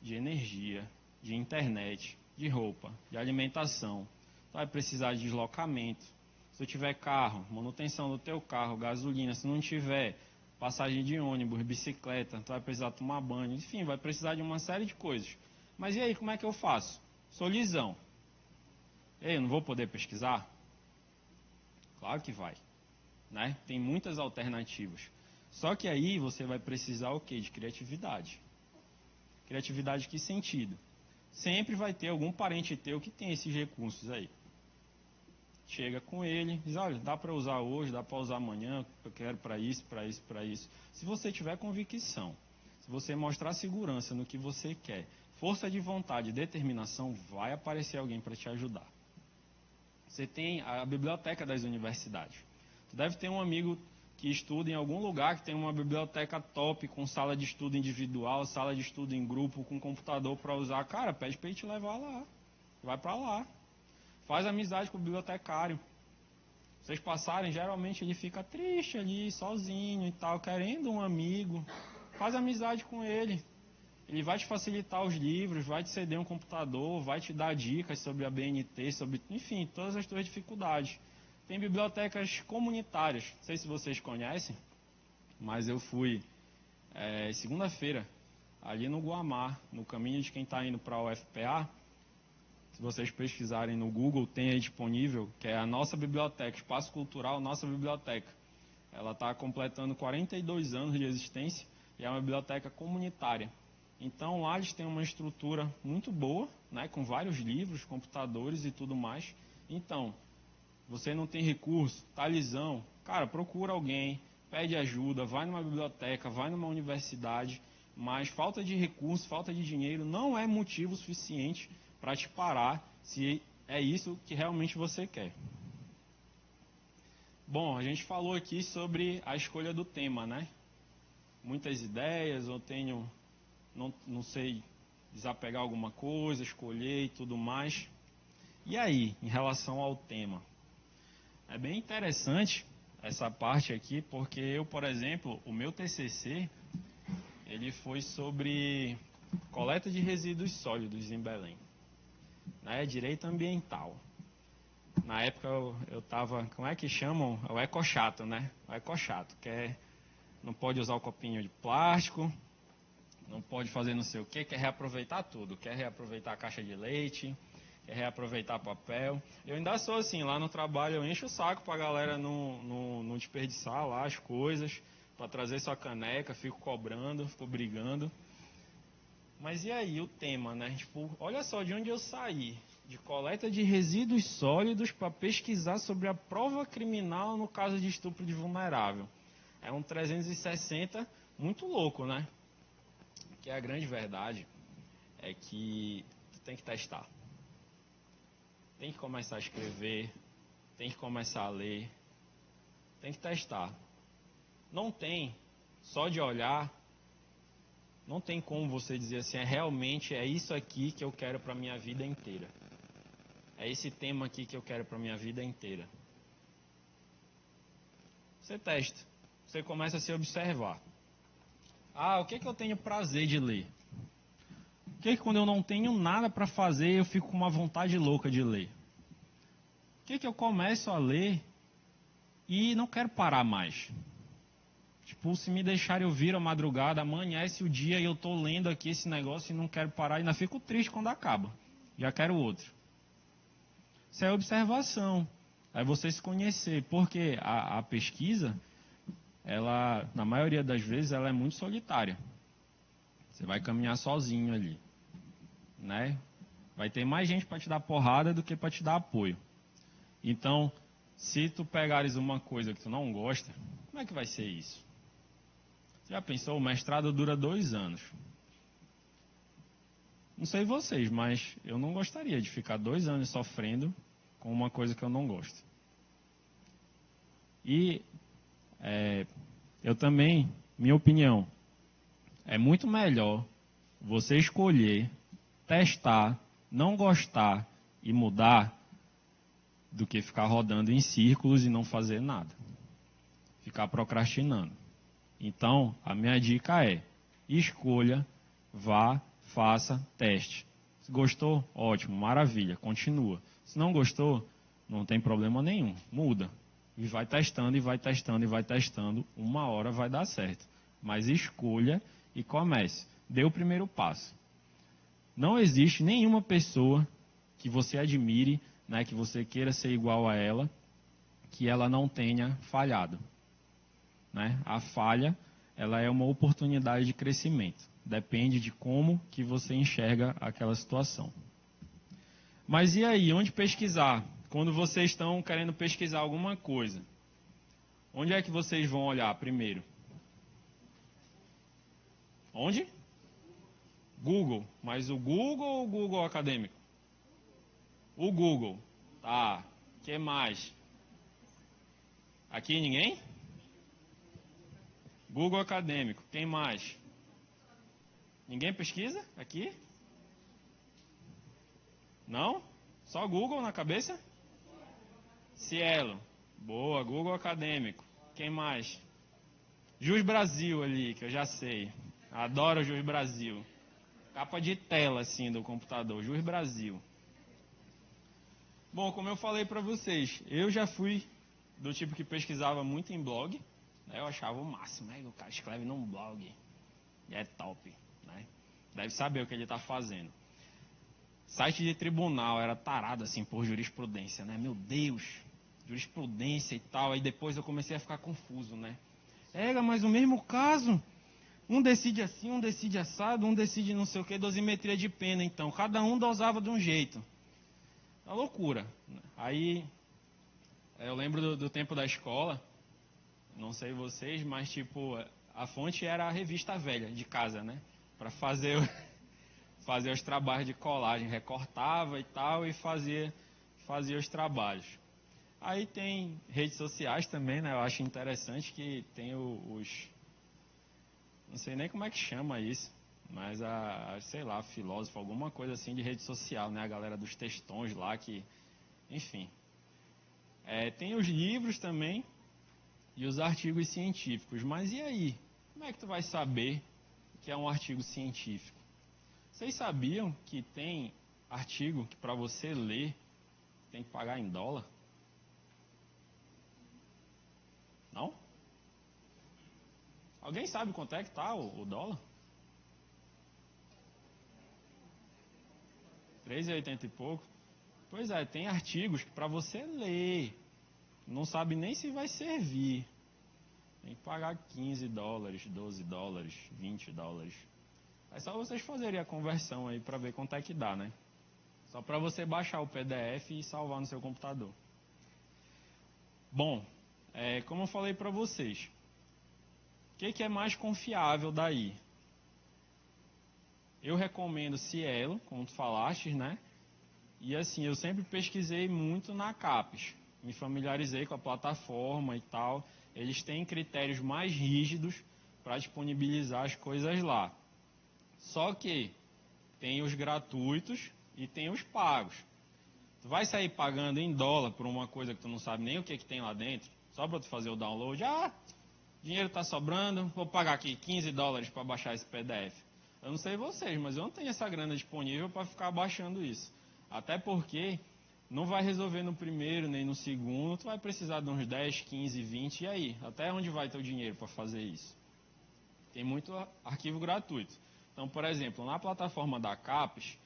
de energia, de internet, de roupa, de alimentação. Tu vai precisar de deslocamento. Se tu tiver carro, manutenção do teu carro, gasolina. Se não tiver, passagem de ônibus, bicicleta, tu vai precisar tomar banho. Enfim, vai precisar de uma série de coisas. Mas e aí, como é que eu faço? Sou lisão. Ei, eu não vou poder pesquisar? Claro que vai, né? Tem muitas alternativas. Só que aí você vai precisar o quê? De criatividade. Criatividade em que sentido? Sempre vai ter algum parente teu que tem esses recursos aí. Chega com ele, diz, olha, dá para usar hoje, dá para usar amanhã, eu quero para isso, para isso, para isso. Se você tiver convicção, se você mostrar segurança no que você quer, força de vontade, determinação, vai aparecer alguém para te ajudar. Você tem a biblioteca das universidades. Tu deve ter um amigo que estuda em algum lugar que tem uma biblioteca top, com sala de estudo individual, sala de estudo em grupo, com computador para usar. Cara, pede para ele te levar lá. Vai para lá. Faz amizade com o bibliotecário. Vocês passarem, geralmente ele fica triste ali, sozinho e tal, querendo um amigo. Faz amizade com ele. Ele vai te facilitar os livros, vai te ceder um computador, vai te dar dicas sobre a BNT, sobre, enfim, todas as tuas dificuldades. Tem bibliotecas comunitárias, não sei se vocês conhecem, mas eu fui segunda-feira, ali no Guamá, no caminho de quem está indo para a UFPA. Se vocês pesquisarem no Google, tem aí disponível, que é a nossa biblioteca, Espaço Cultural Nossa Biblioteca. Ela está completando 42 anos de existência e é uma biblioteca comunitária. Então lá eles têm uma estrutura muito boa, né, com vários livros, computadores e tudo mais. Então, você não tem recurso, tá lisão, cara, procura alguém, pede ajuda, vai numa biblioteca, vai numa universidade, mas falta de recurso, falta de dinheiro não é motivo suficiente para te parar se é isso que realmente você quer. Bom, a gente falou aqui sobre a escolha do tema, né? Muitas ideias, eu tenho, não sei, desapegar alguma coisa, escolher e tudo mais. E aí, em relação ao tema? É bem interessante essa parte aqui, porque eu, por exemplo, o meu TCC, ele foi sobre coleta de resíduos sólidos em Belém, né? Direito ambiental. Na época eu estava, como é que chamam? O ecochato, né? O ecochato, que não pode usar o copinho de plástico, não pode fazer não sei o que, quer reaproveitar tudo, quer reaproveitar a caixa de leite, quer reaproveitar papel. Eu ainda sou assim, lá no trabalho eu encho o saco pra galera não desperdiçar lá as coisas, para trazer sua caneca, fico cobrando, fico brigando. Mas e aí o tema, né? Tipo, olha só de onde eu saí, de coleta de resíduos sólidos para pesquisar sobre a prova criminal no caso de estupro de vulnerável. É um 360 muito louco, né? Que a grande verdade é que tu tem que testar. Tem que começar a escrever, tem que começar a ler, tem que testar. Não tem, só de olhar, não tem como você dizer assim, realmente é isso aqui que eu quero para a minha vida inteira. É esse tema aqui que eu quero para a minha vida inteira. Você testa. Você começa a se observar. Ah, o que eu tenho prazer de ler? O que quando eu não tenho nada para fazer, eu fico com uma vontade louca de ler? O que eu começo a ler e não quero parar mais? Tipo, se me deixarem eu vir a madrugada, amanhece o dia e eu estou lendo aqui esse negócio e não quero parar, e ainda fico triste quando acaba. Já quero outro. Isso é observação. É você se conhecer. Porque a pesquisa, ela, na maioria das vezes, ela é muito solitária. Você vai caminhar sozinho ali. Né? Vai ter mais gente para te dar porrada do que para te dar apoio. Então, se tu pegares uma coisa que tu não gosta, como é que vai ser isso? Você já pensou? O mestrado dura 2 anos. Não sei vocês, mas eu não gostaria de ficar 2 anos sofrendo com uma coisa que eu não gosto. E eu também, minha opinião, é muito melhor você escolher, testar, não gostar e mudar do que ficar rodando em círculos e não fazer nada. Ficar procrastinando. Então, a minha dica é: escolha, vá, faça, teste. Se gostou, ótimo, maravilha, continua. Se não gostou, não tem problema nenhum, muda. E vai testando, e vai testando, e vai testando, uma hora vai dar certo. Mas escolha e comece. Dê o primeiro passo. Não existe nenhuma pessoa que você admire, né, que você queira ser igual a ela, que ela não tenha falhado. Né? A falha, ela é uma oportunidade de crescimento. Depende de como que você enxerga aquela situação. Mas e aí, onde pesquisar? Quando vocês estão querendo pesquisar alguma coisa, onde é que vocês vão olhar primeiro? Onde? Google. Mas o Google ou o Google acadêmico? O Google. Tá. O que mais? Aqui ninguém? Google acadêmico. Quem mais? Ninguém pesquisa aqui? Não? Só Google na cabeça? Cielo. Boa, Google acadêmico. Quem mais? Jus Brasil ali, que eu já sei. Adoro Jus Brasil. Capa de tela assim do computador. Jus Brasil. Bom, como eu falei para vocês, eu já fui do tipo que pesquisava muito em blog. Né? Eu achava o máximo, né? O cara escreve num blog. E é top. Né? Deve saber o que ele está fazendo. Site de tribunal, era tarado assim por jurisprudência, né? Meu Deus, jurisprudência e tal. Aí depois eu comecei a ficar confuso, né? Mas o mesmo caso, um decide assim, um decide assado, um decide não sei o que, dosimetria de pena, então. Cada um dosava de um jeito. Uma loucura. Aí, eu lembro do tempo da escola, não sei vocês, mas tipo, a fonte era a revista velha de casa, né? Para fazer os trabalhos de colagem, recortava e tal, e fazia os trabalhos. Aí tem redes sociais também, né? Eu acho interessante que tem os... Não sei nem como é que chama isso, mas sei lá, filósofo, alguma coisa assim de rede social, né? A galera dos textões lá que... Enfim. Tem os livros também e os artigos científicos. Mas e aí? Como é que tu vai saber que é um artigo científico? Vocês sabiam que tem artigo que para você ler tem que pagar em dólar? Não? Alguém sabe quanto é que está o dólar? 3,80 e pouco? Pois é, tem artigos que para você ler, não sabe nem se vai servir. Tem que pagar 15 dólares, 12 dólares, 20 dólares. É só vocês fazerem a conversão aí para ver quanto é que dá, né? Só para você baixar o PDF e salvar no seu computador. Bom, como eu falei para vocês, o que é mais confiável daí? Eu recomendo Cielo, como tu falaste, né? E assim, eu sempre pesquisei muito na CAPES. Me familiarizei com a plataforma e tal. Eles têm critérios mais rígidos para disponibilizar as coisas lá. Só que tem os gratuitos e tem os pagos. Tu vai sair pagando em dólar por uma coisa que tu não sabe nem o que tem lá dentro? só para tu fazer o download. Dinheiro está sobrando, vou pagar aqui $15 para baixar esse PDF. Eu não sei vocês, mas eu não tenho essa grana disponível para ficar baixando isso. Até porque não vai resolver no primeiro nem no segundo, tu vai precisar de uns 10, 15, 20, e aí? Até onde vai teu dinheiro para fazer isso? Tem muito arquivo gratuito. Então, por exemplo, na plataforma da CAPES,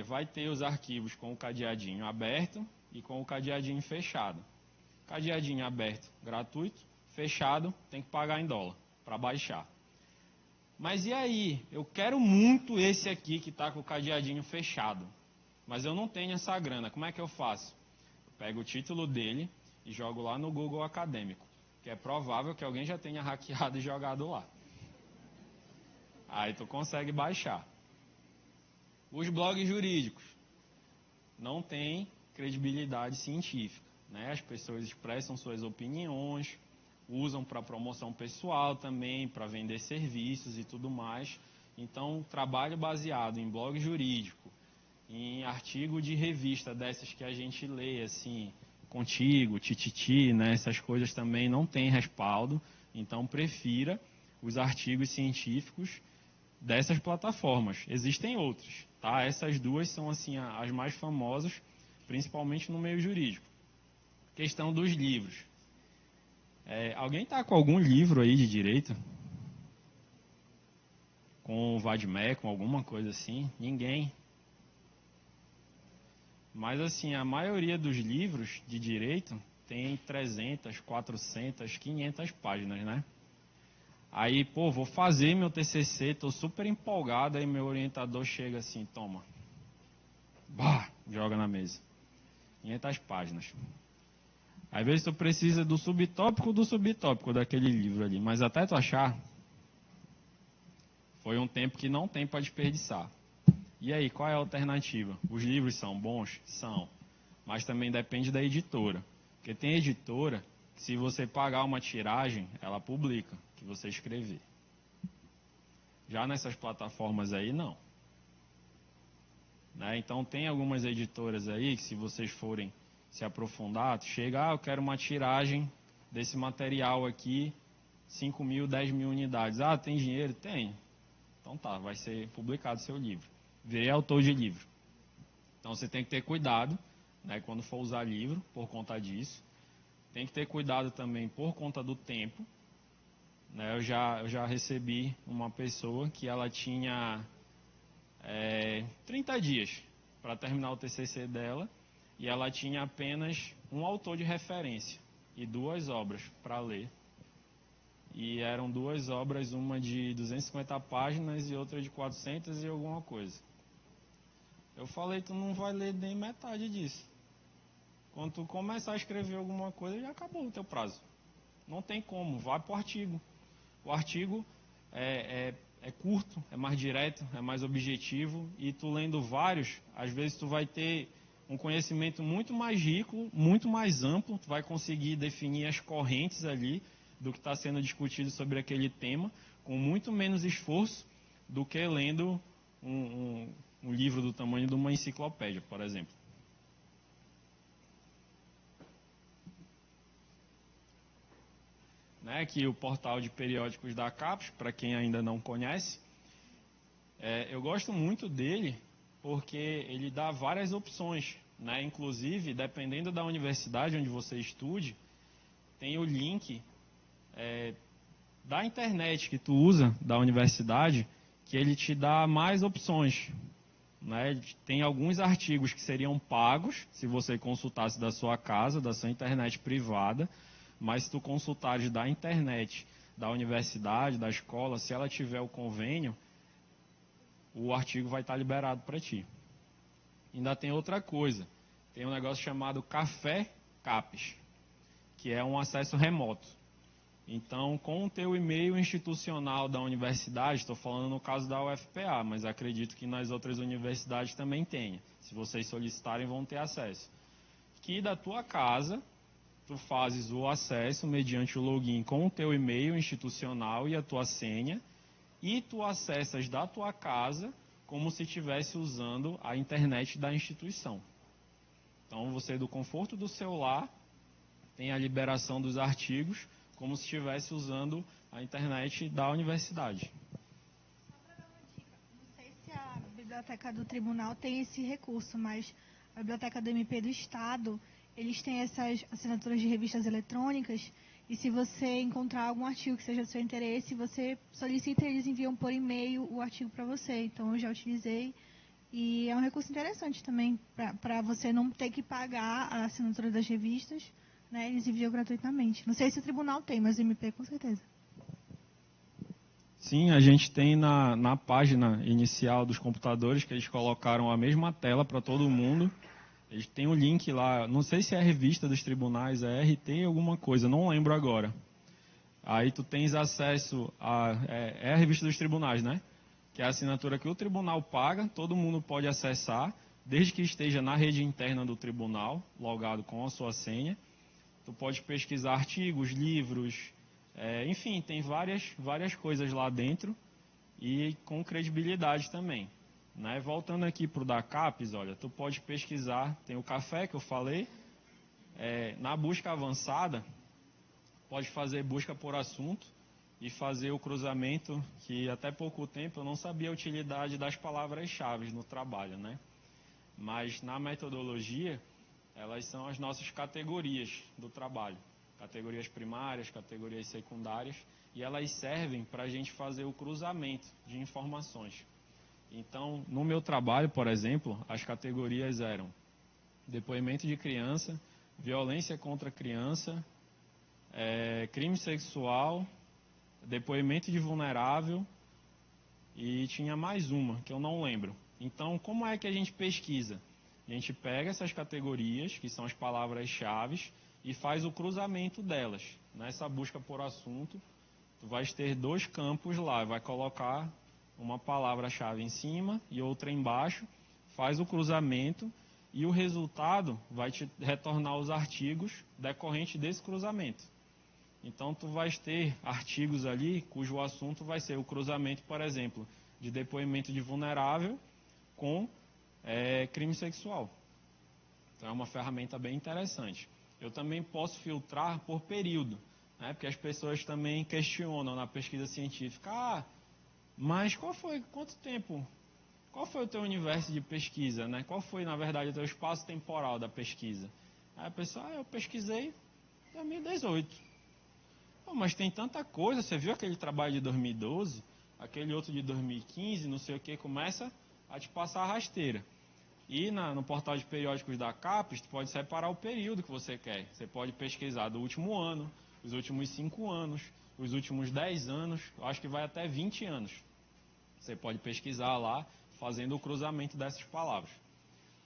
vai ter os arquivos com o cadeadinho aberto e com o cadeadinho fechado. Cadeadinho aberto, gratuito. Fechado, tem que pagar em dólar para baixar. Mas e aí? Eu quero muito esse aqui que está com o cadeadinho fechado. Mas eu não tenho essa grana. Como é que eu faço? Eu pego o título dele e jogo lá no Google Acadêmico. Que é provável que alguém já tenha hackeado e jogado lá. Aí tu consegue baixar. Os blogs jurídicos não têm credibilidade científica, né? As pessoas expressam suas opiniões, usam para promoção pessoal também, para vender serviços e tudo mais. Então, trabalho baseado em blog jurídico, em artigo de revista dessas que a gente lê, assim, Contigo, Tititi, né? Essas coisas também não têm respaldo. Então, prefira os artigos científicos dessas plataformas. Existem outros, tá? Essas duas são assim as mais famosas, principalmente no meio jurídico. Questão dos livros. Alguém está com algum livro aí de direito? Com o Vadmec, com alguma coisa assim? Ninguém. Mas assim, a maioria dos livros de direito tem 300, 400, 500 páginas, né? Aí, vou fazer meu TCC, estou super empolgado, aí meu orientador chega assim, toma. Joga na mesa. 500 páginas. Às vezes tu precisa do subtópico daquele livro ali, mas até tu achar, foi um tempo que não tem para desperdiçar. E aí, qual é a alternativa? Os livros são bons? São. Mas também depende da editora. Porque tem editora que, se você pagar uma tiragem, ela publica o que você escrever. Já nessas plataformas aí, não. Né? Então, tem algumas editoras aí que, se vocês forem se aprofundar, tu chega, eu quero uma tiragem desse material aqui, 5 mil, 10 mil unidades. Tem dinheiro? Tem. Então tá, vai ser publicado seu livro. Virei autor de livro. Então você tem que ter cuidado, né, quando for usar livro, por conta disso. Tem que ter cuidado também por conta do tempo. Né, eu já recebi uma pessoa que ela tinha 30 dias para terminar o TCC dela, e ela tinha apenas um autor de referência e 2 obras para ler. E eram 2 obras, uma de 250 páginas e outra de 400 e alguma coisa. Eu falei, tu não vai ler nem metade disso. Quando tu começar a escrever alguma coisa, já acabou o teu prazo. Não tem como, vai para o artigo. O artigo é curto, é mais direto, é mais objetivo, e tu lendo vários, às vezes tu vai ter um conhecimento muito mais rico, muito mais amplo, tu vai conseguir definir as correntes ali do que está sendo discutido sobre aquele tema, com muito menos esforço do que lendo um livro do tamanho de uma enciclopédia, por exemplo. Né, aqui o portal de periódicos da CAPES, para quem ainda não conhece. Eu gosto muito dele porque ele dá várias opções. Né? Inclusive, dependendo da universidade onde você estude, tem o link da internet que tu usa, da universidade, que ele te dá mais opções. Né? Tem alguns artigos que seriam pagos, se você consultasse da sua casa, da sua internet privada, mas se tu consultares da internet, da universidade, da escola, se ela tiver o convênio, o artigo vai estar liberado para ti. Ainda tem outra coisa, tem um negócio chamado Café CAPES, que é um acesso remoto. Então, com o teu e-mail institucional da universidade, estou falando no caso da UFPA, mas acredito que nas outras universidades também tenha. Se vocês solicitarem, vão ter acesso. Que da tua casa, tu fazes o acesso mediante o login com o teu e-mail institucional e a tua senha, e tu acessas da tua casa como se estivesse usando a internet da instituição. Então, você, do conforto do seu lar, tem a liberação dos artigos como se estivesse usando a internet da universidade. Só para dar uma dica, não sei se a biblioteca do tribunal tem esse recurso, mas a biblioteca do MP do Estado, eles têm essas assinaturas de revistas eletrônicas, e se você encontrar algum artigo que seja do seu interesse, você solicita e eles enviam por e-mail o artigo para você. Então, eu já utilizei, e é um recurso interessante também, para você não ter que pagar a assinatura das revistas, né? Eles enviam gratuitamente. Não sei se o tribunal tem, mas o MP com certeza. Sim, a gente tem na página inicial dos computadores que eles colocaram a mesma tela para todo mundo. Eles têm um link lá, não sei se é a revista dos tribunais, é RT alguma coisa, não lembro agora. Aí tu tens acesso a... É a revista dos tribunais, né? Que é a assinatura que o tribunal paga, todo mundo pode acessar, desde que esteja na rede interna do tribunal, logado com a sua senha. Tu pode pesquisar artigos, livros, enfim, tem várias coisas lá dentro e com credibilidade também. Né? Voltando aqui para o da CAPES, olha, tu pode pesquisar, tem o café que eu falei, na busca avançada, pode fazer busca por assunto e fazer o cruzamento, que até pouco tempo eu não sabia a utilidade das palavras-chave no trabalho, né? Mas na metodologia, elas são as nossas categorias do trabalho, categorias primárias, categorias secundárias, e elas servem para a gente fazer o cruzamento de informações. Então, no meu trabalho, por exemplo, as categorias eram depoimento de criança, violência contra a criança, crime sexual, depoimento de vulnerável e tinha mais uma, que eu não lembro. Então, como é que a gente pesquisa? A gente pega essas categorias, que são as palavras-chave, e faz o cruzamento delas. Nessa busca por assunto, tu vais ter 2 campos lá, vai colocar uma palavra-chave em cima e outra embaixo, faz o cruzamento e o resultado vai te retornar os artigos decorrentes desse cruzamento. Então, tu vais ter artigos ali cujo assunto vai ser o cruzamento, por exemplo, de depoimento de vulnerável com crime sexual. Então, é uma ferramenta bem interessante. Eu também posso filtrar por período, né? Porque as pessoas também questionam na pesquisa científica, mas quanto tempo, qual foi o teu universo de pesquisa, né? Qual foi, na verdade, o teu espaço temporal da pesquisa? Aí a pessoa, eu pesquisei em 2018. Mas tem tanta coisa, você viu aquele trabalho de 2012, aquele outro de 2015, não sei o que, começa a te passar a rasteira. E no portal de periódicos da CAPES, tu pode separar o período que você quer. Você pode pesquisar do último ano, os últimos 5 anos, os últimos 10 anos, eu acho que vai até 20 anos. Você pode pesquisar lá, fazendo o cruzamento dessas palavras.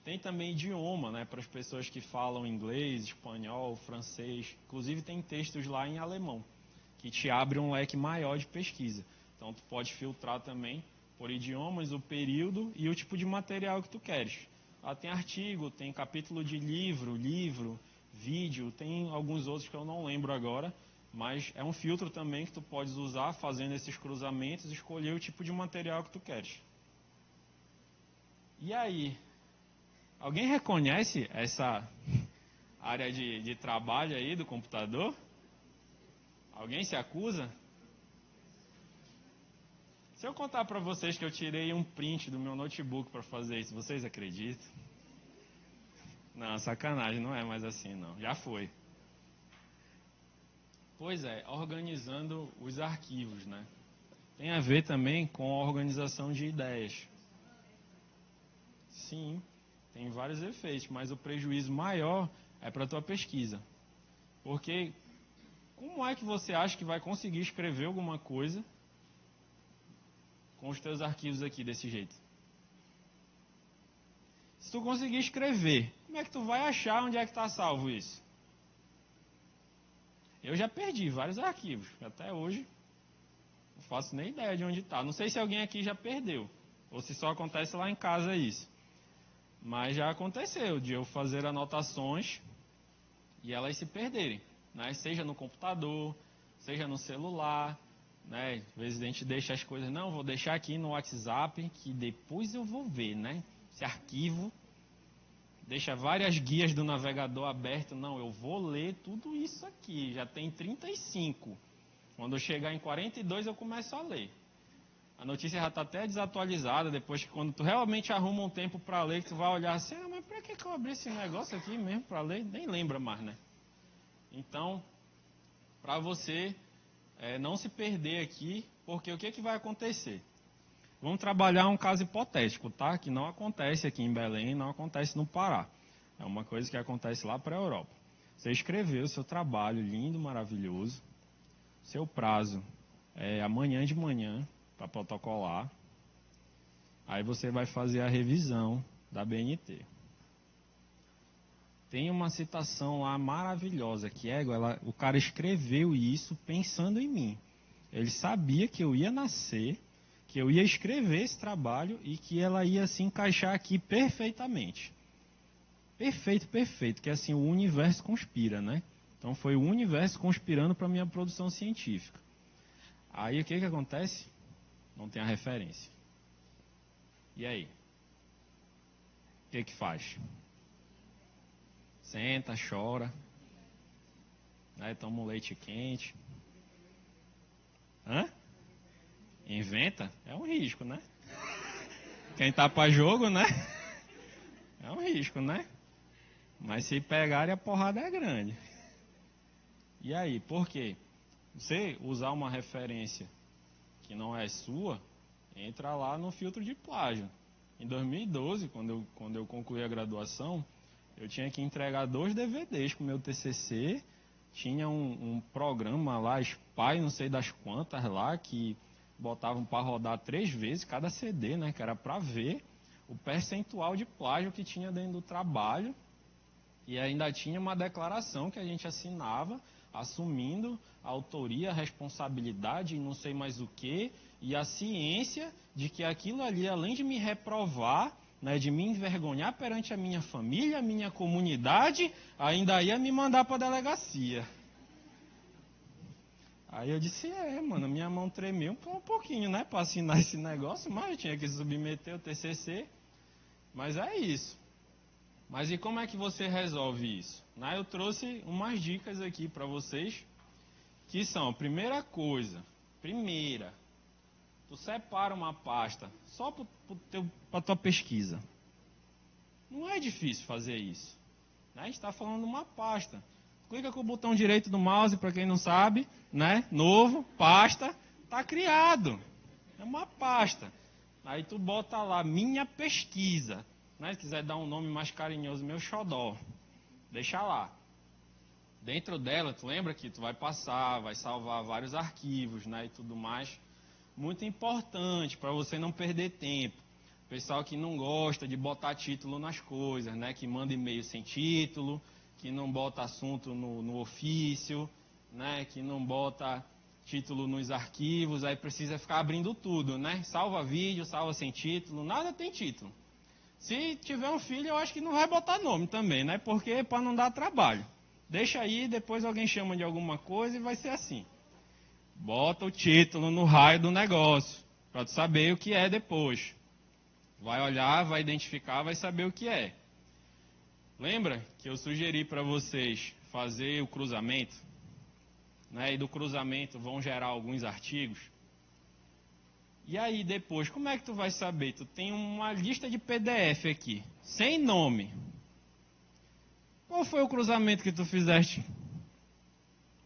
Tem também idioma, né, para as pessoas que falam inglês, espanhol, francês. Inclusive tem textos lá em alemão, que te abre um leque maior de pesquisa. Então, tu pode filtrar também por idiomas, o período e o tipo de material que tu queres. Tem artigo, tem capítulo de livro, vídeo, tem alguns outros que eu não lembro agora, mas é um filtro também que tu podes usar fazendo esses cruzamentos e escolher o tipo de material que tu queres. E aí, alguém reconhece essa área de trabalho aí do computador? Alguém se acusa? Se eu contar para vocês que eu tirei um print do meu notebook para fazer isso, vocês acreditam? Não, sacanagem, não é mais assim não, já foi. Pois é, organizando os arquivos, né? Tem a ver também com a organização de ideias. Sim, tem vários efeitos, mas o prejuízo maior é para a tua pesquisa. Porque como é que você acha que vai conseguir escrever alguma coisa com os teus arquivos aqui desse jeito? Se tu conseguir escrever, como é que tu vai achar onde é que está salvo isso? Eu já perdi vários arquivos, até hoje não faço nem ideia de onde está. Não sei se alguém aqui já perdeu, ou se só acontece lá em casa isso. Mas já aconteceu de eu fazer anotações e elas se perderem, né? Seja no computador, seja no celular, né? Às vezes a gente deixa as coisas, não, vou deixar aqui no WhatsApp, que depois eu vou ver, né? Esse arquivo, deixa várias guias do navegador aberto. Não, eu vou ler tudo isso aqui, já tem 35. Quando eu chegar em 42, eu começo a ler. A notícia já está até desatualizada, depois que quando tu realmente arruma um tempo para ler, que tu vai olhar assim, mas para que eu abri esse negócio aqui mesmo para ler? Nem lembra mais, né? Então, para você não se perder aqui, porque o que vai acontecer? Vamos trabalhar um caso hipotético, tá? Que não acontece aqui em Belém, não acontece no Pará. É uma coisa que acontece lá para a Europa. Você escreveu o seu trabalho lindo, maravilhoso. Seu prazo é amanhã de manhã para protocolar. Aí você vai fazer a revisão da BNT. Tem uma citação lá maravilhosa que o cara escreveu isso pensando em mim. Ele sabia que eu ia nascer, que eu ia escrever esse trabalho e que ela ia se encaixar aqui perfeitamente. Perfeito, perfeito. Que assim, o universo conspira, né? Então foi o universo conspirando para a minha produção científica. Aí o que acontece? Não tem a referência. E aí? O que faz? Senta, chora, né? Toma um leite quente. Inventa? É um risco, né? Quem tá para jogo, né? É um risco, né? Mas se pegarem, a porrada é grande. E aí, por quê? Você usar uma referência que não é sua, entra lá no filtro de plágio. Em 2012, quando eu concluí a graduação, eu tinha que entregar 2 DVDs com o meu TCC. Tinha um programa lá, SPY, não sei das quantas lá, que botavam para rodar 3 vezes cada CD, né? Que era para ver o percentual de plágio que tinha dentro do trabalho. E ainda tinha uma declaração que a gente assinava, assumindo a autoria, a responsabilidade e não sei mais o que, e a ciência de que aquilo ali, além de me reprovar, né, de me envergonhar perante a minha família, a minha comunidade, ainda ia me mandar para a delegacia. Aí eu disse, mano, minha mão tremeu um pouquinho, né, para assinar esse negócio, mas eu tinha que submeter o TCC. Mas é isso. Mas e como é que você resolve isso? Eu trouxe umas dicas aqui para vocês, que são, primeira, tu separa uma pasta só para a tua pesquisa. Não é difícil fazer isso. A gente está falando de uma pasta. Clica com o botão direito do mouse, para quem não sabe, né? Novo, pasta, está criado. É uma pasta. Aí tu bota lá, minha pesquisa. Se quiser dar um nome mais carinhoso, meu xodó. Deixa lá. Dentro dela, tu lembra que tu vai passar, vai salvar vários arquivos, né, e tudo mais. Muito importante para você não perder tempo. Pessoal que não gosta de botar título nas coisas, né, que manda e-mail sem título, que não bota assunto no ofício, né, que não bota título nos arquivos, aí precisa ficar abrindo tudo, né? Salva vídeo, salva sem título, nada tem título. Se tiver um filho, eu acho que não vai botar nome também, né? Porque para não dar trabalho. Deixa aí, depois alguém chama de alguma coisa e vai ser assim. Bota o título no raio do negócio, para tu saber o que é depois. Vai olhar, vai identificar, vai saber o que é. Lembra que eu sugeri para vocês fazer o cruzamento? Né? E do cruzamento vão gerar alguns artigos. E aí depois, como é que tu vai saber? Tu tem uma lista de PDF aqui, sem nome. Qual foi o cruzamento que tu fizeste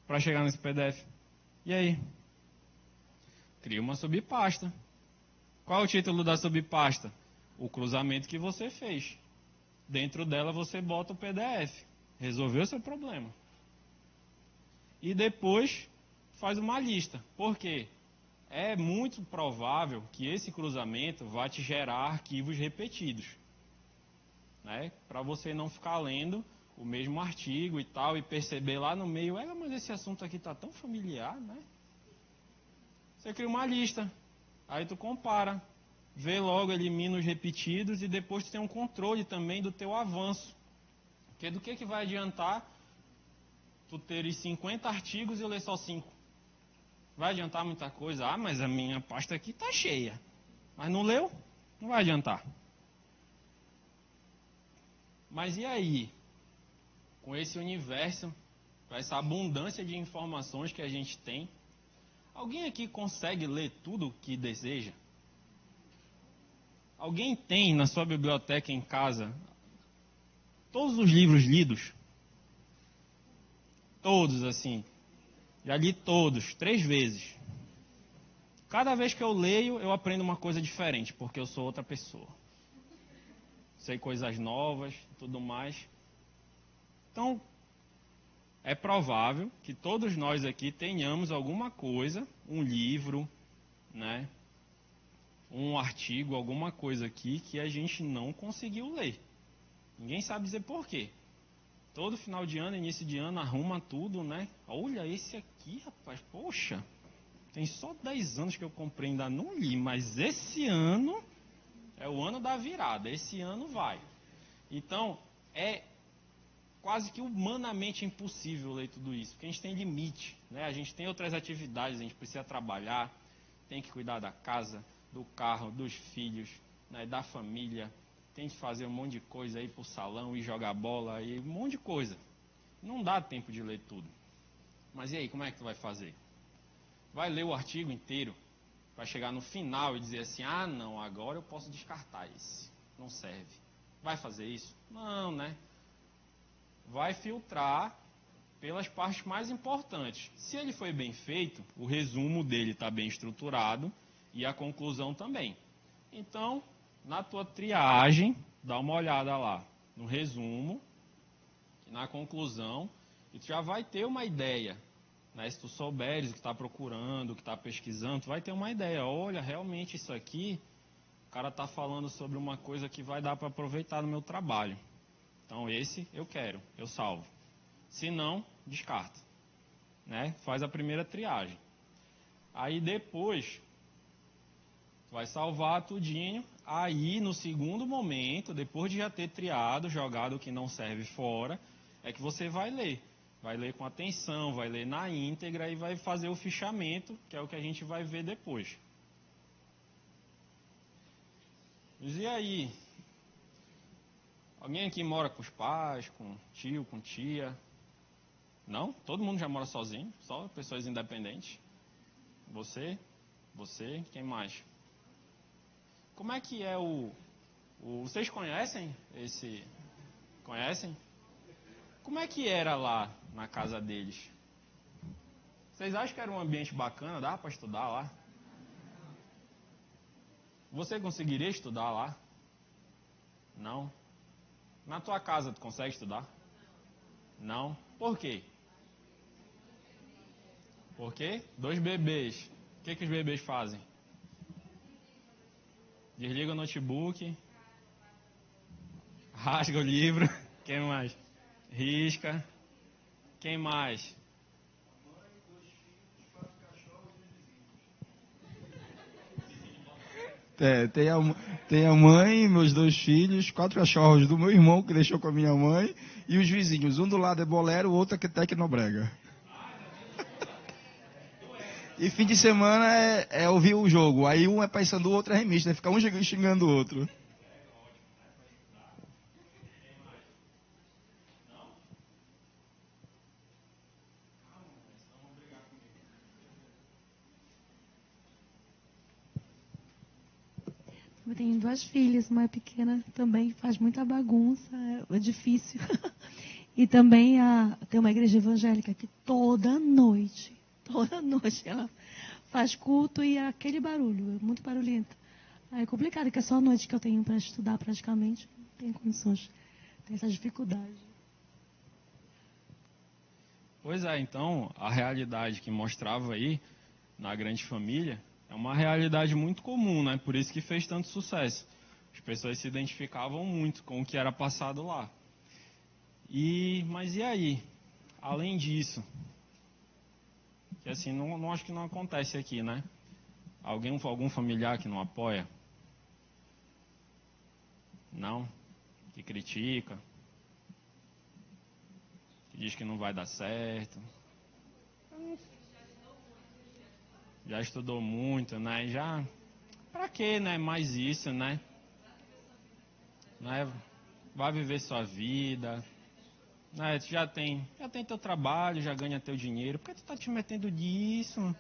para chegar nesse PDF? E aí? Cria uma subpasta. Qual é o título da subpasta? O cruzamento que você fez. Dentro dela você bota o PDF. Resolveu o seu problema. E depois faz uma lista. Por quê? É muito provável que esse cruzamento vá te gerar arquivos repetidos. Né? Para você não ficar lendo o mesmo artigo e tal, e perceber lá no meio, mas esse assunto aqui está tão familiar, né? Você cria uma lista, aí tu compara, vê logo, elimina os repetidos e depois tu tem um controle também do teu avanço. Porque do que vai adiantar tu teres 50 artigos e eu ler só 5? Vai adiantar muita coisa? Mas a minha pasta aqui está cheia. Mas não leu? Não vai adiantar. Mas e aí? Com esse universo, com essa abundância de informações que a gente tem, alguém aqui consegue ler tudo o que deseja? Alguém tem na sua biblioteca em casa todos os livros lidos? Todos, assim. Já li todos, 3 vezes. Cada vez que eu leio, eu aprendo uma coisa diferente, porque eu sou outra pessoa. Sei coisas novas, tudo mais. Então, é provável que todos nós aqui tenhamos alguma coisa, um livro, né, um artigo, alguma coisa aqui que a gente não conseguiu ler. Ninguém sabe dizer por quê. Todo final de ano, início de ano, arruma tudo, né? Olha esse aqui, rapaz, poxa, tem só 10 anos que eu comprei, ainda não li, mas esse ano é o ano da virada, esse ano vai. Então, é quase que humanamente impossível ler tudo isso, porque a gente tem limite, né? A gente tem outras atividades, a gente precisa trabalhar, tem que cuidar da casa, do carro, dos filhos, né? Da família, tem que fazer um monte de coisa, ir pro salão, ir jogar bola, e um monte de coisa. Não dá tempo de ler tudo. Mas e aí, como é que tu vai fazer? Vai ler o artigo inteiro, vai chegar no final e dizer assim, ah não, agora eu posso descartar esse, não serve. Vai fazer isso? Não, né? Vai filtrar pelas partes mais importantes. Se ele foi bem feito, o resumo dele está bem estruturado e a conclusão também. Então, na tua triagem, dá uma olhada lá no resumo, na conclusão, e tu já vai ter uma ideia. Né? Se tu souberes o que está procurando, o que está pesquisando, tu vai ter uma ideia. Olha, realmente isso aqui, o cara está falando sobre uma coisa que vai dar para aproveitar no meu trabalho. Então esse eu quero, eu salvo. Se não, descarta. Né? Faz a primeira triagem. Aí depois, tu vai salvar tudinho. Aí no segundo momento, depois de já ter triado, jogado o que não serve fora, é que você vai ler. Vai ler com atenção, vai ler na íntegra e vai fazer o fichamento, que é o que a gente vai ver depois. Mas e aí? Alguém aqui mora com os pais, com tio, com tia? Não? Todo mundo já mora sozinho, só pessoas independentes. Você, quem mais? Como é que é vocês conhecem esse... Conhecem? Como é que era lá na casa deles? Vocês acham que era um ambiente bacana? Dava para estudar lá? Você conseguiria estudar lá? Não? Na tua casa tu consegue estudar? Não? Por quê? Por quê? 2 bebês. O que os bebês fazem? Desliga o notebook. Rasga o livro. Quem mais? Risca. Quem mais? Tem a mãe, meus 2 filhos, 4 cachorros do meu irmão que deixou com a minha mãe e os vizinhos. Um do lado é bolero, o outro é tecnobrega. E fim de semana é ouvir o jogo. Aí um é pensando o outro é remista, né? Fica um xingando o outro. Eu tenho 2 filhas, uma é pequena também, faz muita bagunça, é difícil. E também tem uma igreja evangélica que toda noite ela faz culto e é aquele barulho, é muito barulhento. Aí é complicado, porque é só a noite que eu tenho para estudar praticamente, não tenho condições, tem essa dificuldade. Pois é, então, a realidade que mostrava aí, na grande família, é uma realidade muito comum, né? Por isso que fez tanto sucesso. As pessoas se identificavam muito com o que era passado lá. Mas e aí? Além disso, que assim, não acho que não acontece aqui, né? Algum familiar que não apoia? Não? Que critica? Que diz que não vai dar certo? Já estudou muito, né? Já... Pra quê, né? Mais isso, né? vai viver sua vida, né? Tu já tem teu trabalho, já ganha teu dinheiro, por que tu tá te metendo disso?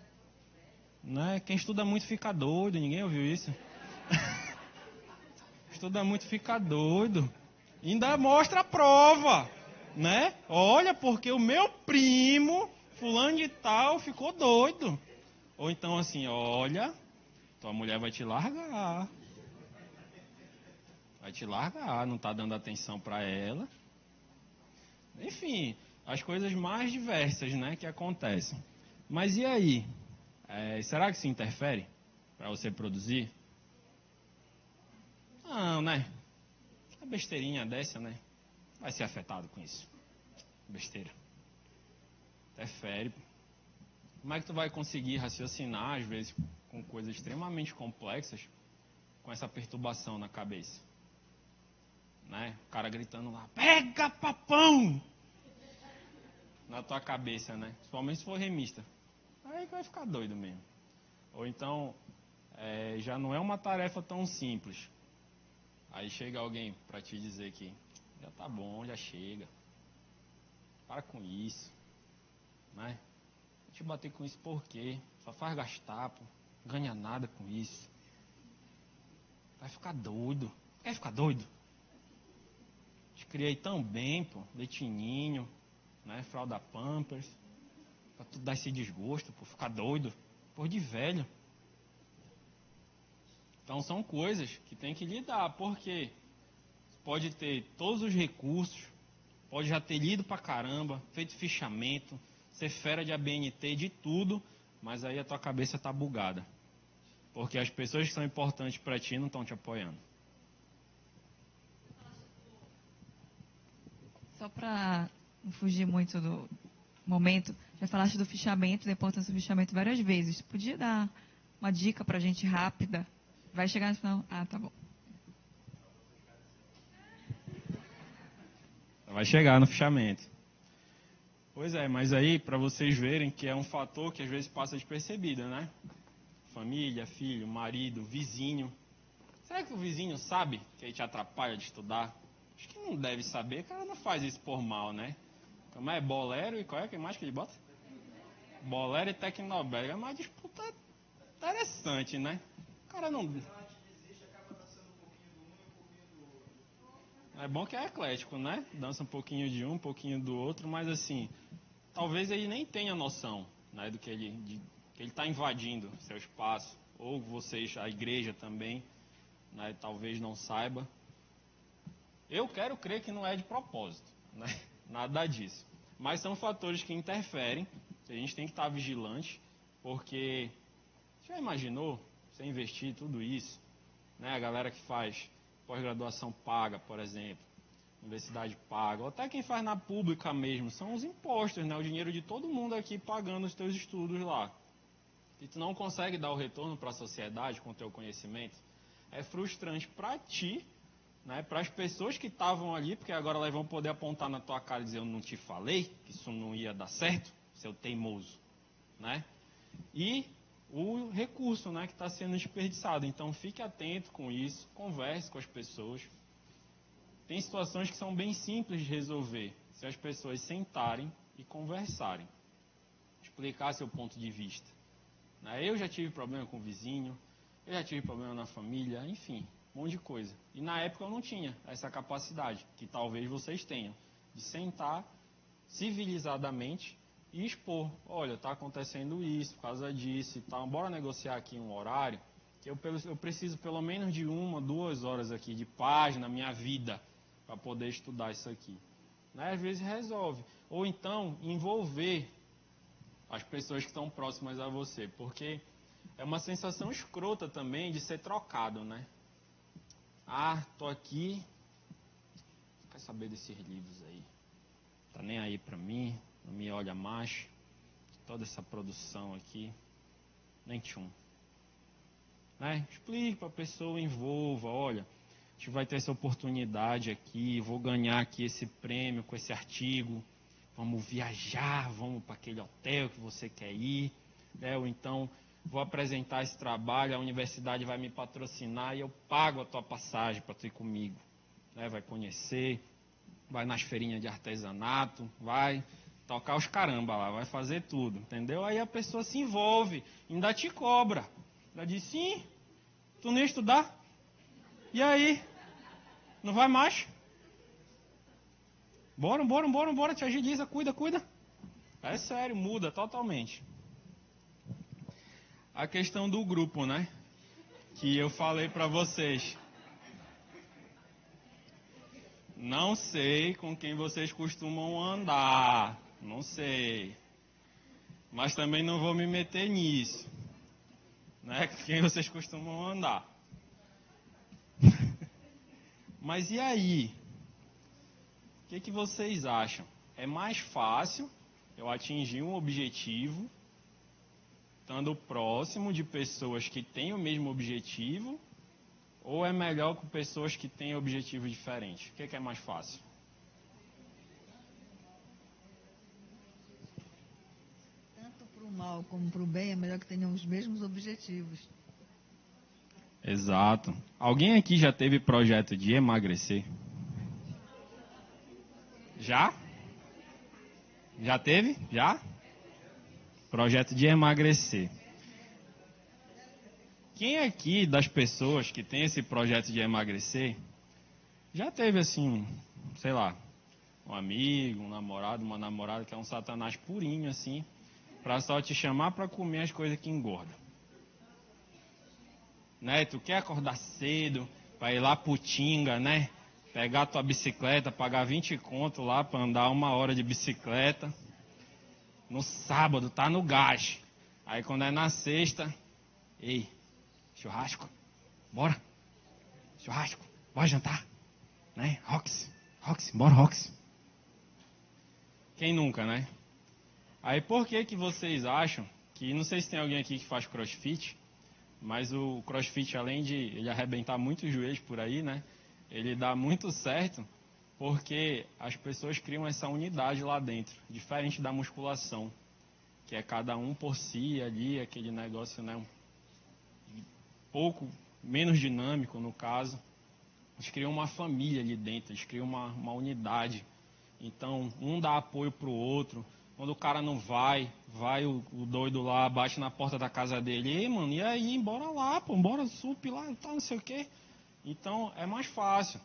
Né? Quem estuda muito fica doido, ninguém ouviu isso? Estuda muito fica doido. Ainda mostra a prova, né? Olha, porque o meu primo, fulano de tal, ficou doido. Ou então assim, olha, tua mulher vai te largar. Vai te largar, não tá dando atenção para ela. Enfim, as coisas mais diversas, né, que acontecem. Mas e aí? Será que isso interfere para você produzir? Não, né? A besteirinha dessa, né? Vai ser afetado com isso. Besteira. Interfere. Como é que tu vai conseguir raciocinar, às vezes, com coisas extremamente complexas, com essa perturbação na cabeça? Né? O cara gritando lá, pega papão! Na tua cabeça, né? Principalmente se for remista. Aí que vai ficar doido mesmo. Ou então, já não é uma tarefa tão simples. Aí chega alguém para te dizer que já tá bom, já chega. Para com isso. Né? Vou te bater com isso por quê? Só faz gastar, pô. Não ganha nada com isso. Vai ficar doido. Quer ficar doido? Te criei tão bem, pô. Leitinho, né? Fralda Pampers. Pra tu dar esse desgosto, pô. Ficar doido. Por de velho. Então são coisas que tem que lidar, porque pode ter todos os recursos, pode já ter lido pra caramba, feito fichamento, ser fera de ABNT, de tudo, mas aí a tua cabeça tá bugada. Porque as pessoas que são importantes para ti não estão te apoiando. Só para não fugir muito do momento, já falaste do fichamento, da importância do fichamento várias vezes. Podia dar uma dica para a gente rápida? Vai chegar no final? Ah, tá bom. Vai chegar no fichamento. Pois é, mas aí para vocês verem que é um fator que às vezes passa despercebido, né? Família, filho, marido, vizinho. Será que o vizinho sabe que ele te atrapalha de estudar? Acho que não deve saber, o cara não faz isso por mal, né? Como é bolero e qual é que mais que ele bota? Bolero e Tecnobrega, é uma disputa interessante, né? O cara não... É bom que é eclético, né? Dança um pouquinho de um pouquinho do outro, mas assim, talvez ele nem tenha noção, né, do que ele está invadindo seu espaço, ou vocês, a igreja também, né, talvez não saiba. Eu quero crer que não é de propósito, né? Nada disso. Mas são fatores que interferem, que a gente tem que estar vigilante, porque você já imaginou você investir tudo isso, né? A galera que faz pós-graduação paga, por exemplo, universidade paga, ou até quem faz na pública mesmo, são os impostos, né? O dinheiro de todo mundo aqui pagando os teus estudos lá. E tu não consegue dar o retorno para a sociedade com o teu conhecimento, é frustrante para ti, né? Para as pessoas que estavam ali, porque agora elas vão poder apontar na tua cara e dizer, eu não te falei que isso não ia dar certo, seu teimoso, né? E o recurso, né, que está sendo desperdiçado. Então, fique atento com isso, converse com as pessoas. Tem situações que são bem simples de resolver, se as pessoas sentarem e conversarem. Explicar seu ponto de vista. Né? Eu já tive problema com o vizinho, eu já tive problema na família, enfim, um monte de coisa. E na época eu não tinha essa capacidade, que talvez vocês tenham, de sentar civilizadamente e expor, olha, está acontecendo isso, por causa disso e tal, bora negociar aqui um horário, que eu preciso pelo menos de 1, 2 horas aqui de paz na minha vida, para poder estudar isso aqui. Né? Às vezes resolve. Ou então, envolver as pessoas que estão próximas a você, porque é uma sensação escrota também de ser trocado, né? Ah, tô aqui, quer saber desses livros aí, tá nem aí para mim, não me olha mais, toda essa produção aqui, nem tchum. Né? Explique para a pessoa, envolva, olha, a gente vai ter essa oportunidade aqui, vou ganhar aqui esse prêmio com esse artigo, vamos viajar, vamos para aquele hotel que você quer ir, né? Ou então vou apresentar esse trabalho, a universidade vai me patrocinar e eu pago a tua passagem para tu ir comigo. né? Vai conhecer, vai nas feirinhas de artesanato, vai tocar os caramba lá, vai fazer tudo, entendeu? Aí a pessoa se envolve, ainda te cobra. Ela diz, sim, tu nem estudar? E aí? Não vai mais? Bora, te agiliza, cuida. É sério, muda totalmente. A questão do grupo, né? Que eu falei pra vocês. Não sei com quem vocês costumam andar. Não sei. Mas também não vou me meter nisso. Né? Com quem vocês costumam andar. Mas e aí? O que vocês acham? É mais fácil eu atingir um objetivo estando próximo de pessoas que têm o mesmo objetivo, ou é melhor com pessoas que têm objetivos diferentes? O que é mais fácil? Tanto para o mal como para o bem, é melhor que tenham os mesmos objetivos. Exato. Alguém aqui já teve projeto de emagrecer? Já? Já teve? Já? Projeto de emagrecer. Quem aqui das pessoas que tem esse projeto de emagrecer já teve assim, sei lá, um amigo, um namorado, uma namorada que é um satanás purinho assim, pra só te chamar pra comer as coisas que engordam? Né? Tu quer acordar cedo pra ir lá pro Tinga, né? Pegar tua bicicleta, pagar 20 conto lá pra andar 1 hora de bicicleta. No sábado, tá no gás. Aí quando é na sexta, ei, churrasco, bora. Churrasco, bora jantar. Né? Rox, bora Rox. Quem nunca, né? Aí por que vocês acham que, não sei se tem alguém aqui que faz crossfit, mas o crossfit, além de ele arrebentar muitos joelhos por aí, né? Ele dá muito certo porque as pessoas criam essa unidade lá dentro, diferente da musculação, que é cada um por si ali, aquele negócio, né? Um pouco menos dinâmico no caso. Eles criam uma família ali dentro, eles criam uma unidade. Então, um dá apoio pro outro. Quando o cara não vai o doido lá, bate na porta da casa dele. Ei, mano, e aí? Bora lá, pô, bora, sup lá e tal, não sei o quê. Então, é mais fácil.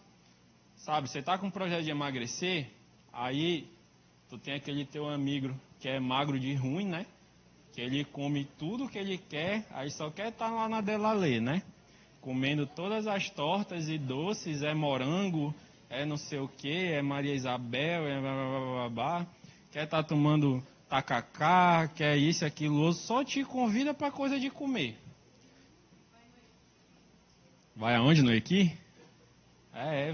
Sabe, você tá com um projeto de emagrecer, aí tu tem aquele teu amigo que é magro de ruim, né? Que ele come tudo que ele quer, aí só quer estar lá na Delalê, né? Comendo todas as tortas e doces, é morango, é não sei o que, é Maria Isabel, é babá, quer estar tomando tacacá, quer isso, aquilo, outro, só te convida para coisa de comer. Vai aonde, no Equi?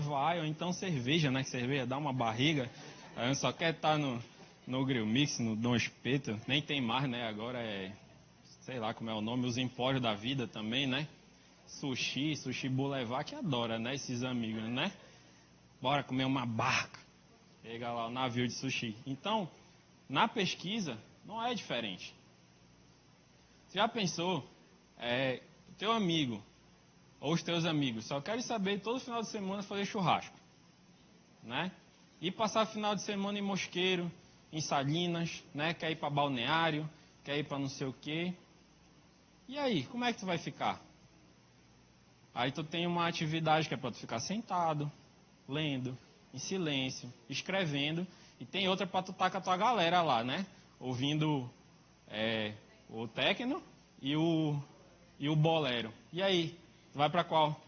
Vai, ou então cerveja, né? Que cerveja dá uma barriga, aí só quer estar no Grill Mix, no Dom Espeto, nem tem mais, né? Agora sei lá como é o nome, os empórios da vida também, né? Sushi Boulevard, que adora, né? Esses amigos, né? Bora comer uma barca. Pega lá o navio de sushi. Então, na pesquisa, não é diferente. Você já pensou, teu amigo, ou os teus amigos, só querem saber todo final de semana fazer churrasco, né? E passar final de semana em Mosqueiro, em Salinas, né? Quer ir para Balneário, quer ir para não sei o quê. E aí, como é que tu vai ficar? Aí tu tem uma atividade que é para tu ficar sentado, lendo, em silêncio, escrevendo, e tem outra para tu estar com a tua galera lá, né? Ouvindo o techno e o bolero. E aí? Vai para qual?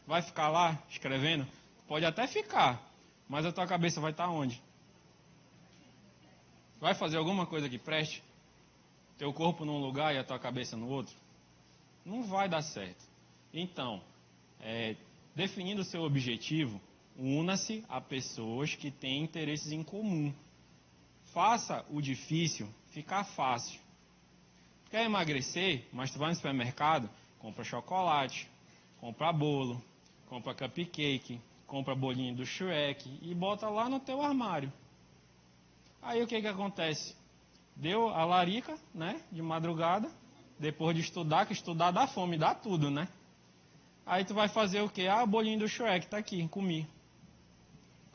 Vai ficar lá escrevendo? Pode até ficar, mas a tua cabeça vai estar onde? Vai fazer alguma coisa que preste? Teu corpo num lugar e a tua cabeça no outro? Não vai dar certo. Então, definindo o seu objetivo, una-se a pessoas que têm interesses em comum. Faça o difícil ficar fácil. Quer emagrecer, mas tu vai no supermercado, compra chocolate, compra bolo, compra cupcake, compra bolinho do Shrek e bota lá no teu armário. Aí o que acontece? Deu a larica, né, de madrugada, depois de estudar, que estudar dá fome, dá tudo, né? Aí tu vai fazer o quê? O bolinho do Shrek tá aqui, comi.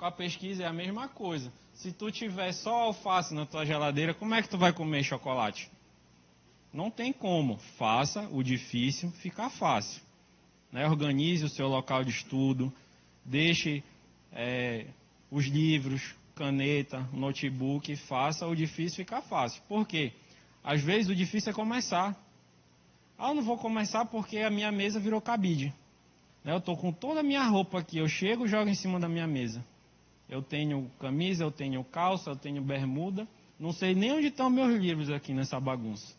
Com a pesquisa é a mesma coisa. Se tu tiver só alface na tua geladeira, como é que tu vai comer chocolate? Não tem como. Faça o difícil ficar fácil. Né? Organize o seu local de estudo, deixe os livros, caneta, notebook, faça o difícil ficar fácil. Por quê? Às vezes o difícil é começar. Eu não vou começar porque a minha mesa virou cabide. Eu estou com toda a minha roupa aqui, eu chego e jogo em cima da minha mesa. Eu tenho camisa, eu tenho calça, eu tenho bermuda, não sei nem onde estão meus livros aqui nessa bagunça.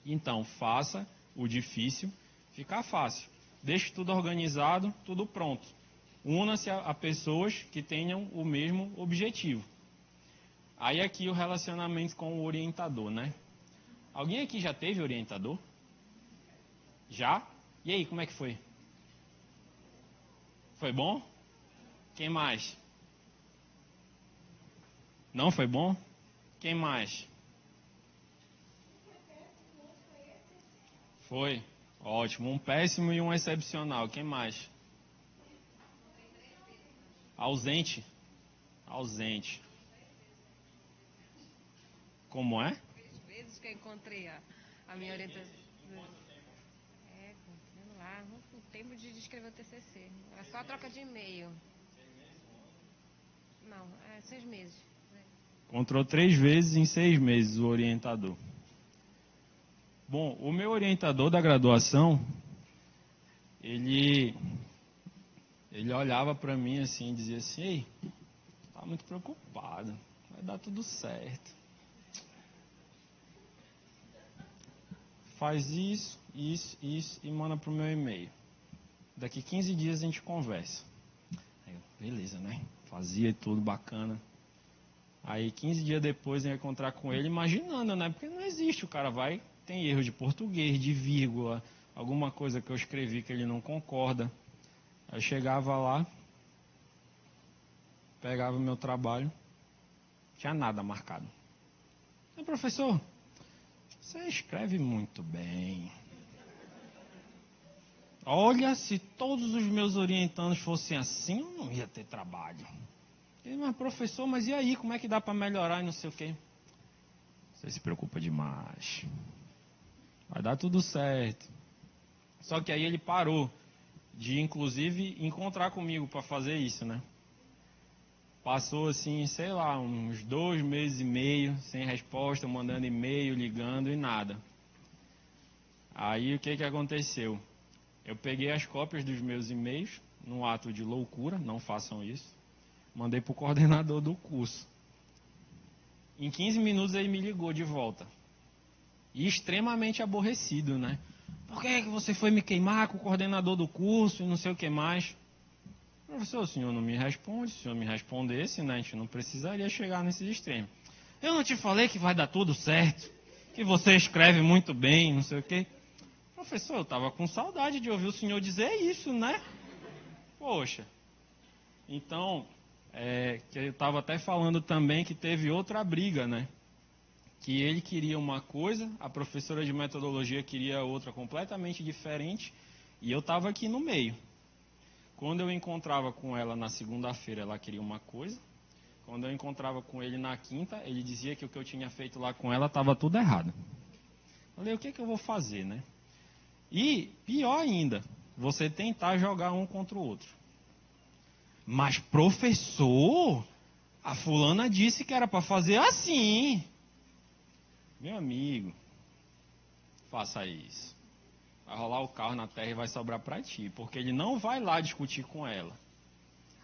Então, faça o difícil ficar fácil. Deixe tudo organizado, tudo pronto. Una-se a pessoas que tenham o mesmo objetivo. Aí aqui o relacionamento com o orientador, né? Alguém aqui já teve orientador? Já? E aí, como é que foi? Foi bom? Quem mais? Não foi bom? Quem mais? Foi. Ótimo. Um péssimo e um excepcional. Quem mais? Ausente. Ausente. Como é? 3 vezes que eu encontrei a minha orientação. Vamos lá, o tempo de escrever o TCC. Era só a troca de e-mail. Não, 6 meses. Encontrou 3 vezes em 6 meses o orientador. Bom, o meu orientador da graduação, ele olhava para mim assim e dizia assim: ei, tá muito preocupado, vai dar tudo certo. Faz isso e manda pro meu e-mail. Daqui 15 dias a gente conversa. Aí eu, beleza, né? Fazia tudo bacana. Aí 15 dias depois eu ia encontrar com ele imaginando, né? Porque não existe, o cara vai, tem erro de português, de vírgula, alguma coisa que eu escrevi que ele não concorda. Aí eu chegava lá, pegava o meu trabalho, não tinha nada marcado. Aí, professor, você escreve muito bem. Olha, se todos os meus orientandos fossem assim, eu não ia ter trabalho. Ele, mas professor, mas e aí, como é que dá para melhorar e não sei o quê? Você se preocupa demais. Vai dar tudo certo. Só que aí ele parou de, inclusive, encontrar comigo para fazer isso, né? Passou assim, sei lá, uns 2 meses e meio, sem resposta, mandando e-mail, ligando e nada. Aí o que aconteceu? Eu peguei as cópias dos meus e-mails, num ato de loucura, não façam isso. Mandei para o coordenador do curso. Em 15 minutos ele me ligou de volta. E extremamente aborrecido, né? Por que você foi me queimar com o coordenador do curso e não sei o que mais? Professor, o senhor não me responde. Se o senhor me respondesse, né, a gente não precisaria chegar nesses extremos. Eu não te falei que vai dar tudo certo? Que você escreve muito bem, não sei o quê? Professor, eu estava com saudade de ouvir o senhor dizer isso, né? Poxa. Então, que eu estava até falando também que teve outra briga, né? Que ele queria uma coisa, a professora de metodologia queria outra completamente diferente, e eu estava aqui no meio. Quando eu encontrava com ela na segunda-feira, ela queria uma coisa. Quando eu encontrava com ele na quinta, ele dizia que o que eu tinha feito lá com ela estava tudo errado. Falei, o que eu vou fazer, né? E, pior ainda, você tentar jogar um contra o outro. Mas, professor, a fulana disse que era para fazer assim. Meu amigo, faça isso. Vai rolar o carro na terra e vai sobrar para ti. Porque ele não vai lá discutir com ela.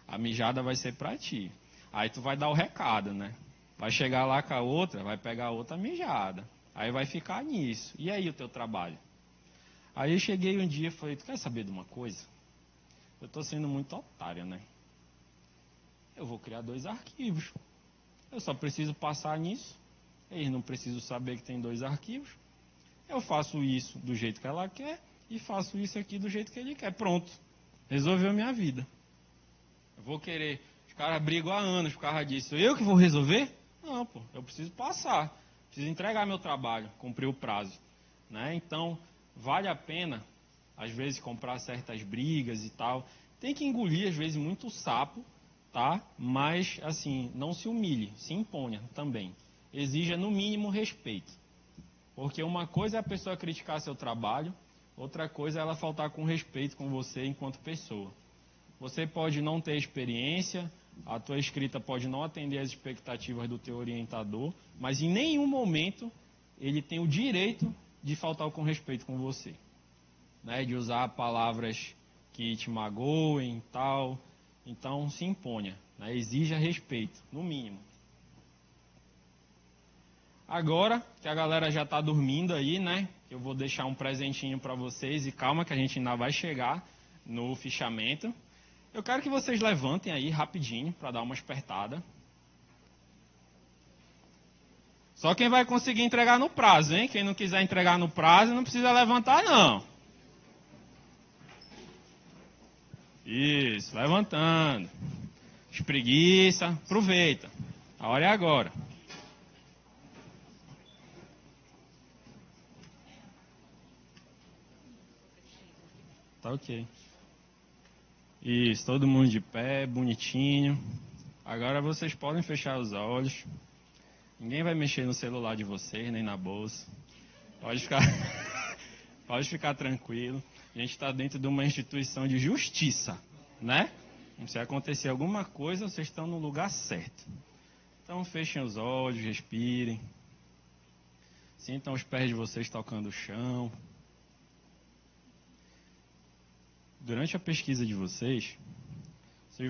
A mijada vai ser para ti. Aí tu vai dar o recado, né? Vai chegar lá com a outra, vai pegar a outra mijada. Aí vai ficar nisso. E aí o teu trabalho? Aí eu cheguei um dia e falei, tu quer saber de uma coisa? Eu estou sendo muito otário, né? Eu vou criar 2 arquivos. Eu só preciso passar nisso. Eles não precisam saber que tem 2 arquivos. Eu faço isso do jeito que ela quer e faço isso aqui do jeito que ele quer. Pronto. Resolveu minha vida. Eu vou querer... Os caras brigam há anos por causa disso. Eu que vou resolver? Não, pô. Eu preciso passar. Preciso entregar meu trabalho. Cumprir o prazo. Né? Então, vale a pena, às vezes, comprar certas brigas e tal. Tem que engolir, às vezes, muito sapo tá? Mas, assim, não se humilhe, se imponha também. Exija, no mínimo, respeito. Porque uma coisa é a pessoa criticar seu trabalho, outra coisa é ela faltar com respeito com você enquanto pessoa. Você pode não ter experiência, a tua escrita pode não atender às expectativas do teu orientador, mas em nenhum momento ele tem o direito de faltar com respeito com você. Né? De usar palavras que te magoem e tal. Então, se imponha. Né? Exija respeito, no mínimo. Agora, que a galera já está dormindo aí, né? Eu vou deixar um presentinho para vocês e calma que a gente ainda vai chegar no fichamento. Eu quero que vocês levantem aí rapidinho para dar uma espertada. Só quem vai conseguir entregar no prazo, hein? Quem não quiser entregar no prazo não precisa levantar, não. Isso, levantando. Espreguiça, aproveita. A hora é agora. Tá ok. Isso, todo mundo de pé, bonitinho. Agora vocês podem fechar os olhos. Ninguém vai mexer no celular de vocês, nem na bolsa. Pode ficar tranquilo. A gente está dentro de uma instituição de justiça, né? Se acontecer alguma coisa, vocês estão no lugar certo. Então fechem os olhos, respirem. Sintam os pés de vocês tocando o chão. Durante a pesquisa de vocês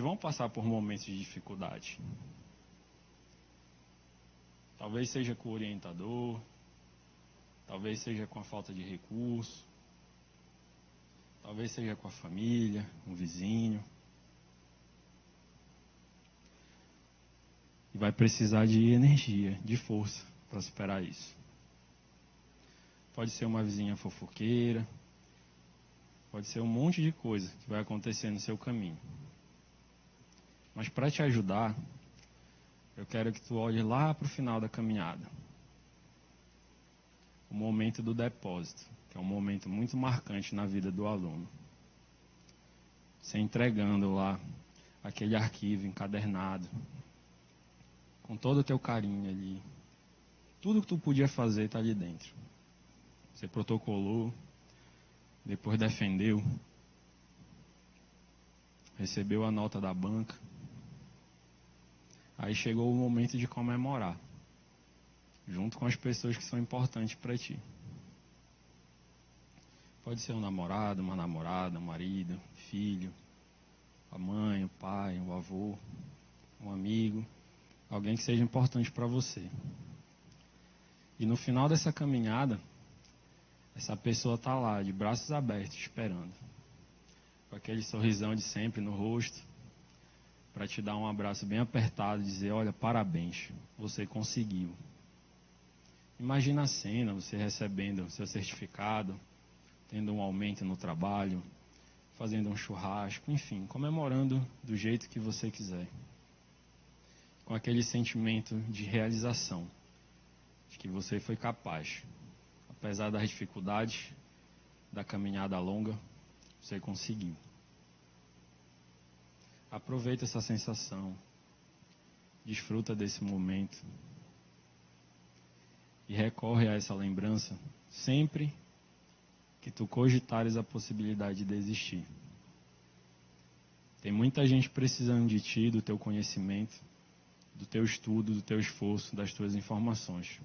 vão passar por momentos de dificuldade. Talvez seja com o orientador, talvez seja com a falta de recurso, talvez seja com a família, um vizinho. E vai precisar de energia, de força para superar isso. Pode ser uma vizinha fofoqueira, pode ser um monte de coisa que vai acontecer no seu caminho. Mas para te ajudar, eu quero que tu olhe lá para o final da caminhada. O momento do depósito, que é um momento muito marcante na vida do aluno. Você entregando lá aquele arquivo encadernado, com todo o teu carinho ali. Tudo que tu podia fazer está ali dentro. Você protocolou, depois defendeu, recebeu a nota da banca. Aí chegou o momento de comemorar, junto com as pessoas que são importantes para ti. Pode ser um namorado, uma namorada, um marido, filho, a mãe, o pai, o avô, um amigo, alguém que seja importante para você. E no final dessa caminhada, essa pessoa está lá, de braços abertos, esperando, com aquele sorrisão de sempre no rosto, para te dar um abraço bem apertado e dizer, olha, parabéns, você conseguiu. Imagina a cena, você recebendo seu certificado, tendo um aumento no trabalho, fazendo um churrasco, enfim, comemorando do jeito que você quiser. Com aquele sentimento de realização, de que você foi capaz. Apesar das dificuldades, da caminhada longa, você conseguiu. Aproveita essa sensação, desfruta desse momento e recorre a essa lembrança sempre que tu cogitares a possibilidade de desistir. Tem muita gente precisando de ti, do teu conhecimento, do teu estudo, do teu esforço, das tuas informações.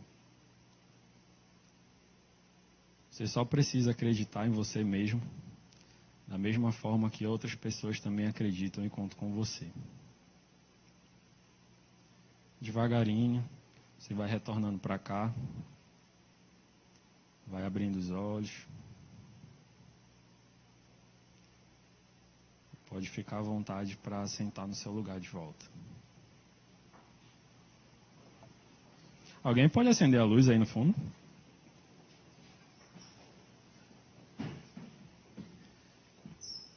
Você só precisa acreditar em você mesmo, da mesma forma que outras pessoas também acreditam e contam com você. Devagarinho, você vai retornando para cá, vai abrindo os olhos. Pode ficar à vontade para sentar no seu lugar de volta. Alguém pode acender a luz aí no fundo?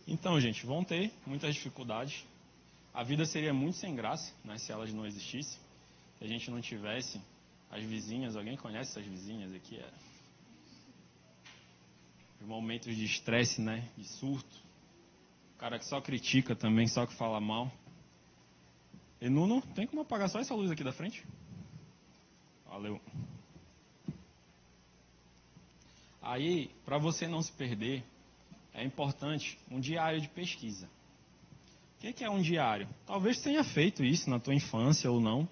Então, gente, vão ter muitas dificuldades. A vida seria muito sem graça, né, se elas não existissem. Se a gente não tivesse as vizinhas. Alguém conhece essas vizinhas aqui? Os momentos de estresse, né, de surto. O cara que só critica também, só que fala mal. E Nuno, tem como apagar só essa luz aqui da frente? Valeu. Aí, para você não se perder, é importante um diário de pesquisa. O que é um diário? Talvez tenha feito isso na tua infância ou não,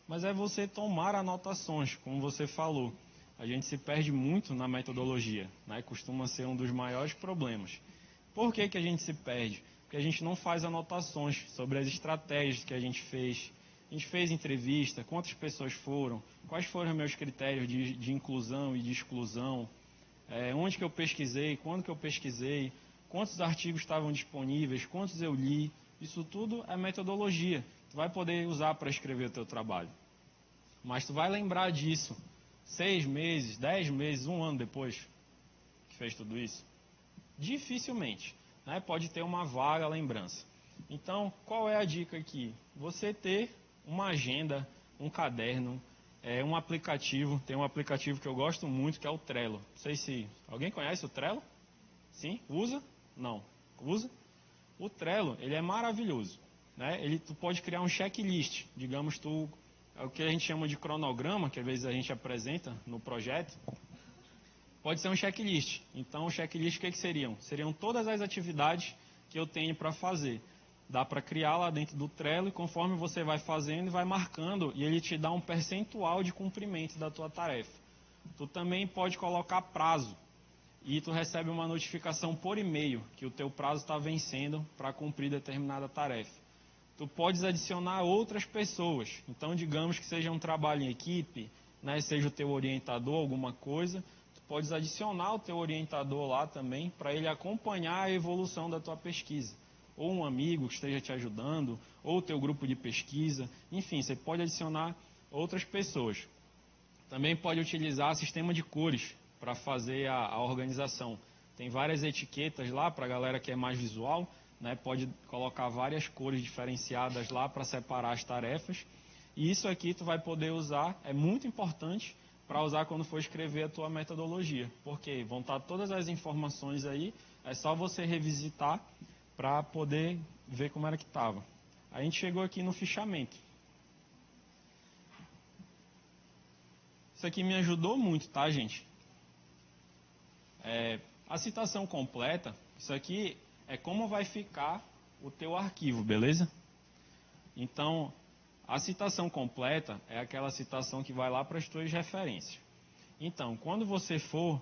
mas é você tomar anotações, como você falou. A gente se perde muito na metodologia, né? Costuma ser um dos maiores problemas. Por que a gente se perde? Porque a gente não faz anotações sobre as estratégias que a gente fez. A gente fez entrevista, quantas pessoas foram, quais foram os meus critérios de inclusão e de exclusão, onde que eu pesquisei, quando que eu pesquisei, quantos artigos estavam disponíveis, quantos eu li. Isso tudo é metodologia. Tu vai poder usar para escrever o teu trabalho. Mas tu vai lembrar disso 6 meses, 10 meses, 1 ano depois que fez tudo isso? Dificilmente, né? Pode ter uma vaga lembrança. Então, qual é a dica aqui? Você ter uma agenda, um caderno, um aplicativo. Tem um aplicativo que eu gosto muito, que é o Trello. Não sei se alguém conhece o Trello? Sim? Usa? Não. Usa? O Trello, ele é maravilhoso, né? Tu pode criar um checklist. Digamos, é o que a gente chama de cronograma, que às vezes a gente apresenta no projeto. Pode ser um checklist. Então, o checklist, o que seriam? Seriam todas as atividades que eu tenho para fazer. Dá para criar lá dentro do Trello e conforme você vai fazendo, vai marcando e ele te dá um percentual de cumprimento da tua tarefa. Tu também pode colocar prazo e tu recebe uma notificação por e-mail que o teu prazo está vencendo para cumprir determinada tarefa. Tu podes adicionar outras pessoas. Então, digamos que seja um trabalho em equipe, né, seja o teu orientador, alguma coisa, tu podes adicionar o teu orientador lá também para ele acompanhar a evolução da tua pesquisa. Ou um amigo que esteja te ajudando, ou o teu grupo de pesquisa. Enfim, você pode adicionar outras pessoas. Também pode utilizar sistema de cores para fazer a organização. Tem várias etiquetas lá para a galera que é mais visual, né? Pode colocar várias cores diferenciadas lá para separar as tarefas. E isso aqui tu vai poder usar, é muito importante para usar quando for escrever a tua metodologia. Porque vão estar todas as informações aí, é só você revisitar para poder ver como era que estava. A gente chegou aqui no fichamento. Isso aqui me ajudou muito, tá, gente? A citação completa, isso aqui é como vai ficar o teu arquivo, beleza? Então, a citação completa é aquela citação que vai lá para as tuas referências. Então, quando você for,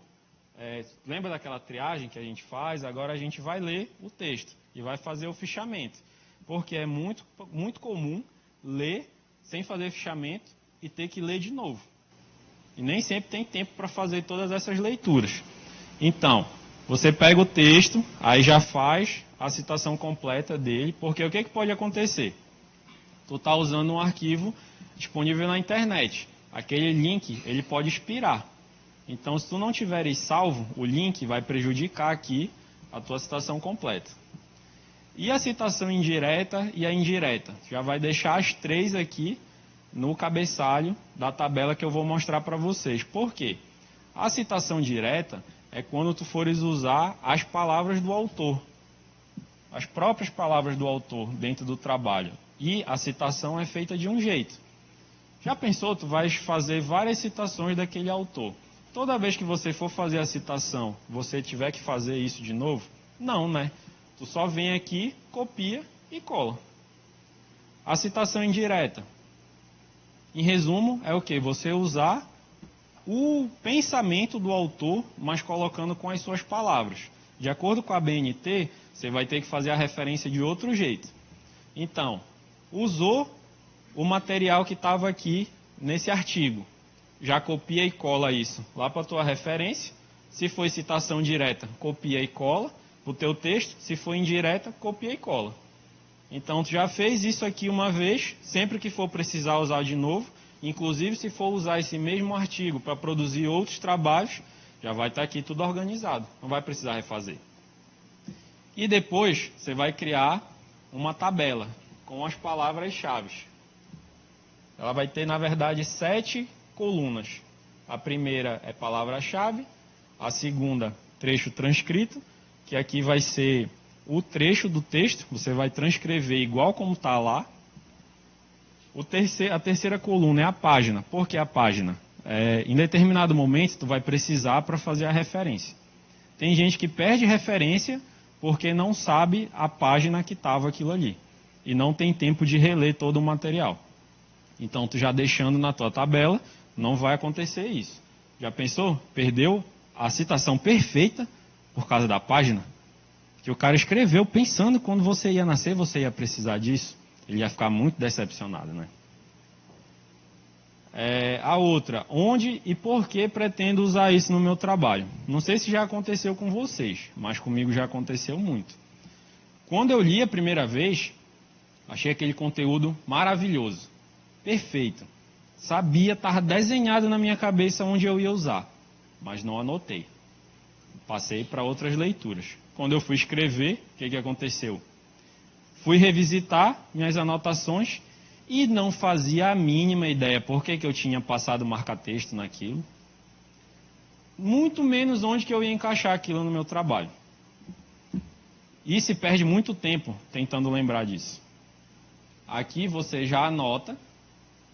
lembra daquela triagem que a gente faz? Agora a gente vai ler o texto e vai fazer o fichamento. Porque é muito, muito comum ler sem fazer fichamento e ter que ler de novo. E nem sempre tem tempo para fazer todas essas leituras. Então, você pega o texto, aí já faz a citação completa dele, porque o que pode acontecer? Tu está usando um arquivo disponível na internet. Aquele link, ele pode expirar. Então, se tu não tiveres salvo, o link vai prejudicar aqui a tua citação completa. E a citação indireta e a indireta? Já vai deixar as 3 aqui no cabeçalho da tabela que eu vou mostrar para vocês. Por quê? A citação direta é quando tu fores usar as palavras do autor, as próprias palavras do autor dentro do trabalho. E a citação é feita de um jeito. Já pensou, tu vais fazer várias citações daquele autor. Toda vez que você for fazer a citação, você tiver que fazer isso de novo? Não, né? Tu só vem aqui, copia e cola. A citação indireta, em resumo, é o quê? Você usar o pensamento do autor, mas colocando com as suas palavras. De acordo com a BNT, você vai ter que fazer a referência de outro jeito. Então, usou o material que estava aqui nesse artigo. Já copia e cola isso lá para a tua referência. Se for citação direta, copia e cola para o teu texto. Se for indireta, copia e cola. Então, tu já fez isso aqui uma vez, sempre que for precisar usar de novo, inclusive se for usar esse mesmo artigo para produzir outros trabalhos, já vai estar aqui tudo organizado, não vai precisar refazer. E depois, você vai criar uma tabela com as palavras-chave. Ela vai ter, na verdade, 7 colunas. A primeira é palavra-chave, a segunda, trecho transcrito, que aqui vai ser o trecho do texto, você vai transcrever igual como está lá. A terceira coluna é a página. Por que a página? Em determinado momento, tu vai precisar para fazer a referência. Tem gente que perde referência porque não sabe a página que estava aquilo ali. E não tem tempo de reler todo o material. Então, tu já deixando na tua tabela, não vai acontecer isso. Já pensou? Perdeu a citação perfeita por causa da página? Que o cara escreveu pensando que quando você ia nascer, você ia precisar disso. Ele ia ficar muito decepcionado, né? A outra, onde e por que pretendo usar isso no meu trabalho? Não sei se já aconteceu com vocês, mas comigo já aconteceu muito. Quando eu li a primeira vez, achei aquele conteúdo maravilhoso, perfeito. Sabia, estava desenhado na minha cabeça onde eu ia usar, mas não anotei. Passei para outras leituras. Quando eu fui escrever, o que aconteceu? Fui revisitar minhas anotações e não fazia a mínima ideia por que eu tinha passado marca-texto naquilo. Muito menos onde que eu ia encaixar aquilo no meu trabalho. E se perde muito tempo tentando lembrar disso. Aqui você já anota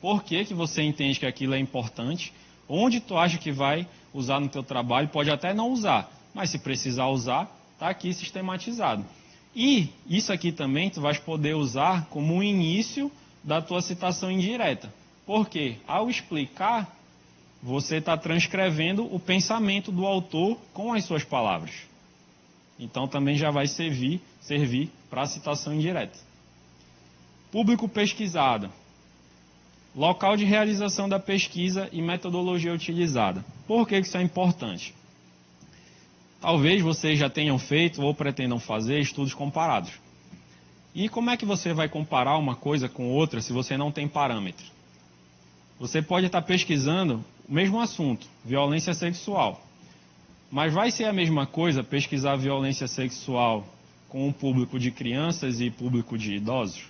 por que você entende que aquilo é importante, onde tu acha que vai usar no teu trabalho, pode até não usar, mas se precisar usar, está aqui sistematizado. E isso aqui também tu vais poder usar como um início da tua citação indireta. Porque ao explicar, você está transcrevendo o pensamento do autor com as suas palavras. Então também já vai servir para a citação indireta. Público pesquisado. Local de realização da pesquisa e metodologia utilizada. Por que isso é importante? Talvez vocês já tenham feito ou pretendam fazer estudos comparados. E como é que você vai comparar uma coisa com outra se você não tem parâmetro? Você pode estar pesquisando o mesmo assunto, violência sexual. Mas vai ser a mesma coisa pesquisar violência sexual com um público de crianças e público de idosos?